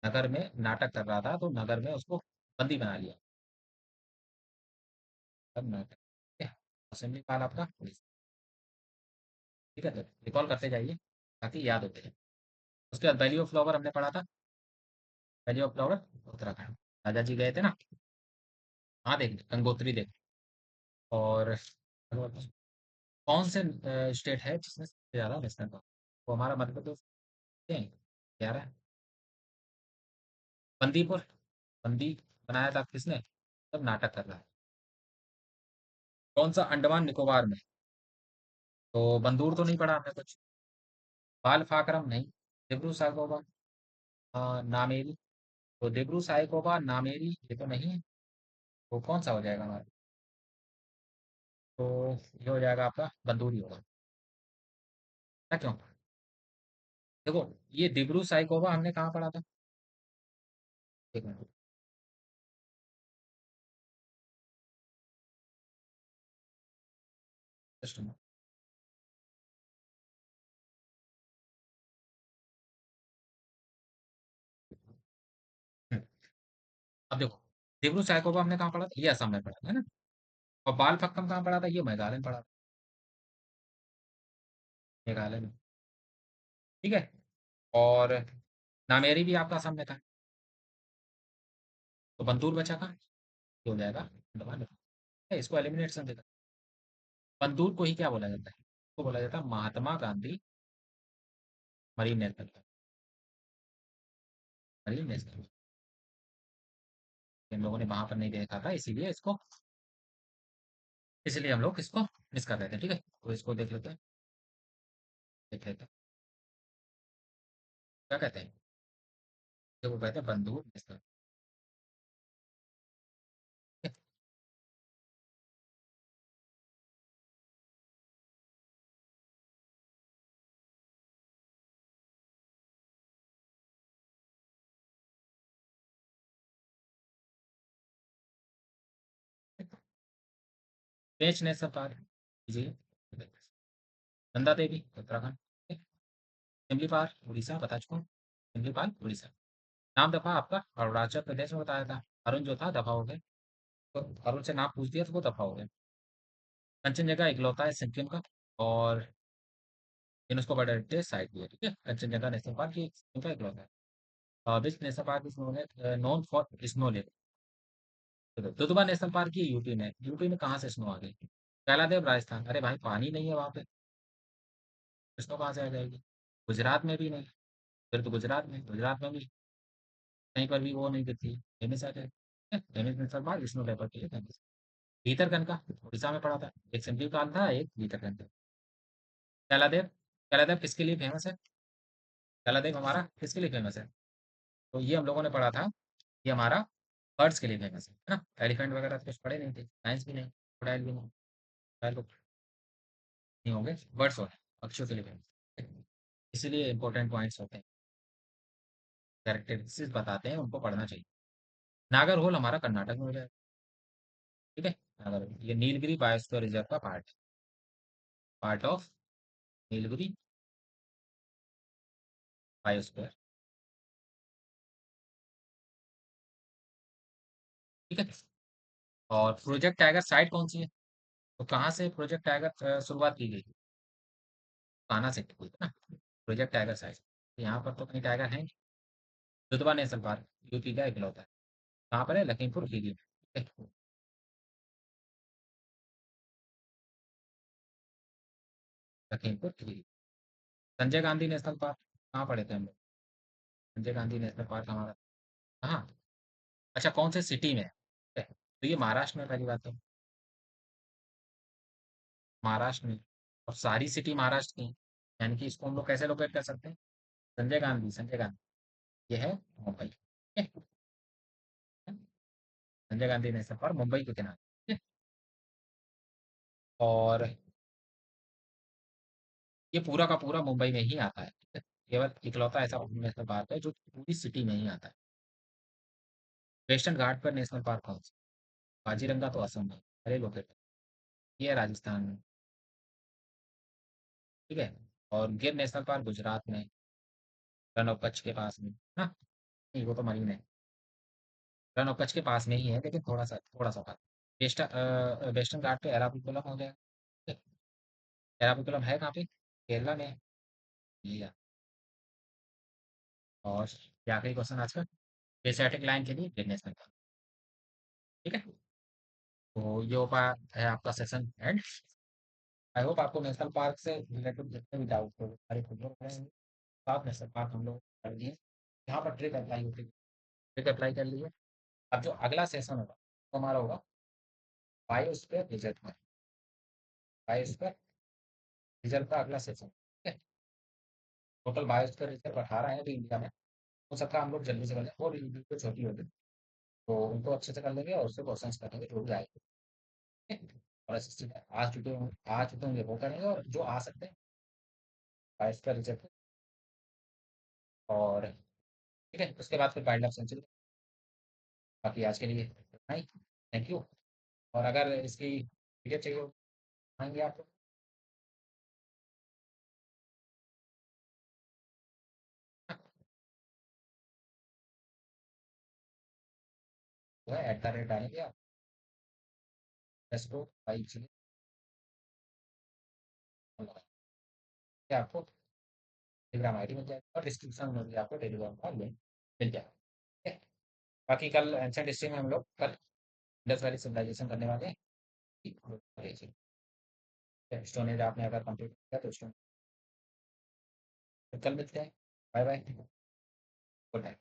नगर में नाटक कर रहा था तो नगर में उसको बंदी बना लिया। तब नाटक, ठीक है। असेंबली पाल आपका उड़ीसा, ठीक है। तो रिकॉल करते जाइए ताकि याद होते हैं। उसके बाद वैली ऑफ फ्लावर हमने पढ़ा था। वैली ऑफ फ्लावर उत्तराखंड, राजा जी गए थे ना, हाँ देख, गंगोत्री देख। और कौन से स्टेट है जिसमें सबसे ज्यादा नेशनल पार्क? वो हमारा मध्य प्रदेश है, 11। बंदीपुर, बंदी बनाया था किसने? तब नाटक कर रहा है। कौन सा अंडमान निकोबार में? तो बंदूर तो नहीं पढ़ा हमने कुछ। बाल फाकरम नहीं। दिब्रू साहिबोबा, नामेरी। तो दिब्रू साहिबोबा, नामेरी ये तो नहीं है। तो कौन सा हो जाएगा हमारा? तो ये हो जाएगा आपका बंदूर ही होगा। क्या क्यों? देखो, ये दिब्रू साहिबोबा हमने कहाँ पढ़ा था? एक मिनट। just a minute। हम्म, अब देखो, दिब्रू साहिबोबा हमने कहाँ पढ़ा था? ये असम में पढ़ा था, है ना? और बाल फक्कम कहाँ पढ़ा था? ये मेघालय में पढ़ा था। मेघालय में, ठीक है। और नामेरी भी आपका असम में था। तो बंदूर बचा कहाँ? ये हो जाएगा अंडमान निकोबार। इसको एलिमिनेट देता। बंदूर को ही क्या बोला जाता है? इसको बोला जाता है Mahatma Gandhi Marine National Park. Marine National Park. इन लोगों ने वहां पर नहीं देखा था, इसीलिए इसको, इसलिए हम लोग इसको मिस कर रहे थे, ठीक है। तो इसको देख लेते हैं, देख लेते हैं क्या कहते हैं। देखो कहते हैं बंदूर नेशनल, ठीक है। पेंच नेशनल पार्क, जी, नंदा देवी उत्तराखंड, ठीक है। शिमली पार्क उड़ीसा बता चुका हूँ। शिमली पार्क उड़ीसा। नाम दफा आपका अरुणाचल प्रदेश में बताया था। अरुण जो था दफा हो गए। तो अरुण से नाम पूछ दिया तो वो दफा हो गए। कंचनजंगा इकलौता है सिक्किम का, और यूनेस्को वर्ल्ड हेरिटेज साइट भी है, ठीक है। कंचनजंगा नेशनल पार्क ये सिक्किम का इकलौता है। Which national park is known for snow leopard? Dudhwa national park ये यूपी में, यूपी में कहाँ से स्नो आ गई? कैलादेव राजस्थान, अरे भाई पानी नहीं है वहाँ पे, स्नो कहाँ से आ जाएगी? गुजरात में भी नहीं। फिर तो गुजरात में भी कहीं पर भी वो नहीं दिखती। फेमस आ जाए, famous national park snow leopard के लिए फेमस। भीतरकनिका उड़ीसा में पड़ा था। एक सिंधु काल था, एक भीतरकनिका। कैलादेव, कैलादेव किसके लिए फेमस है? कैलादेव हमारा किसके लिए फेमस है? तो ये हम लोगों ने पढ़ा था, ये हमारा बर्ड्स के लिए फेमस है ना? एलिफेंट वगैरह तो कुछ पढ़े नहीं थे, साइंस भी नहीं, crocodile भी नहीं, crocodile तो नहीं होंगे, बर्ड्स होंगे, पक्षियों के लिए फेमस। इसीलिए इंपॉर्टेंट पॉइंट्स होते हैं, कैरेक्टरिस्टिक्स बताते हैं, उनको पढ़ना चाहिए। नागरहोल हमारा कर्नाटक में हो जाएगा। ठीक है, नागरहोल ये नीलगिरी बायोस्फीयर रिजर्व का पार्ट ऑफ नीलगिरी बायोस्फीयर। ठीक है। और प्रोजेक्ट टाइगर साइट कौन सी है? तो कहाँ से प्रोजेक्ट टाइगर शुरुआत की गई? कान्हा से की गई ना, प्रोजेक्ट टाइगर साइट। यहाँ पर तो कहीं टाइगर है नहीं। दुधवा नेशनल पार्क यूपी का इकलौता है। कहाँ पर है? लखीमपुर खीरी में। ठीक है? लखीमपुर खीरी। संजय गांधी नेशनल पार्क कहाँ पढ़े थे हम लोग? संजय गांधी नेशनल पार्क हमारा हाँ। अच्छा, कौन से सिटी में है? ठीक है, तो ये महाराष्ट्र में पहली बात तो, महाराष्ट्र में। और सारी सिटी महाराष्ट्र की, यानी कि इसको हम लोग कैसे लोकेट कर सकते हैं? संजय गांधी ये है मुंबई। ठीक है? संजय गांधी नेशनल पार्क मुंबई के किनारे। ठीक है? और ये पूरा का पूरा मुंबई में ही आता है। ठीक है? केवल इकलौता ऐसा नेशनल पार्क है जो पूरी सिटी में ही आता है। वेस्टर्न घाट पर नेशनल पार्क कौन सा? काजीरंगा तो असम में, अरे लोकेट है। ये है राजस्थान में। ठीक है। और गिर नेशनल पार्क गुजरात में, रन ऑफ कच्छ के पास में ना। नहीं, वो तो मरीन है। रन ऑफ कच्छ के पास में ही है, लेकिन थोड़ा सा पास। वेस्टर्न घाट पे एराविकुलम हो जाएगा। ठीक है? एराविकुलम है कहाँ पे? केरला में है। ये है। और ये आखिरी क्वेश्चन आज का, एशियाटिक लाइन के लिए गिर नेशनल पार्क। ठीक है, तो ये हो पाया है आपका सेशन एंड। आई होप आपको नेशनल पार्क से रिलेटेड जितने भी डाउट हो सारे क्लियर हो जाएंगे। सात नेशनल पार्क हम लोग कर लिए। यहाँ पर ट्रिक अप्लाई होती है, ट्रिक अप्लाई कर लिए। अब जो अगला सेशन होगा तो हमारा होगा बायोस्फीयर रिजर्व में। बायोस्फीयर रिजर्व का अगला सेशन। ठीक है। टोटल बायोस्फीयर रिजर्व 18 है अभी इंडिया में। हो सकता है हम लोग जल्दी से कर लें, और वीडियो छोटी होगी तो उनको अच्छे से कर लेंगे और उससे क्वेश्चन करेंगे जो भी आएंगे। ठीक है? और असिस्टेंट आ चुके होंगे वो करेंगे, और जो आ सकते हैं बायोस्फीयर रिजर्व। और ठीक है, उसके बाद फिर वाइल्ड लाइफ सेंचुरी। बाकी आज के लिए इतना ही। Thank you. और अगर इसकी पीडीएफ चाहिए हो, आएंगे आपको। जो है @ डालेंगे आप, _ चाहिए आपको टेलीग्राम आईडी मिल जाएगी, और डिस्क्रिप्शन में भी आपको टेलीग्राम का लिंक मिल जाएगा। ठीक है? बाकी कल एंशिएंट हिस्ट्री में हम लोग कल इंडस वैली सिविलाइजेशन करने वाले हैं। स्टोनेज आपने अगर कंप्लीट किया तो स्टोन, कल मिलते हैं। Bye bye, good night.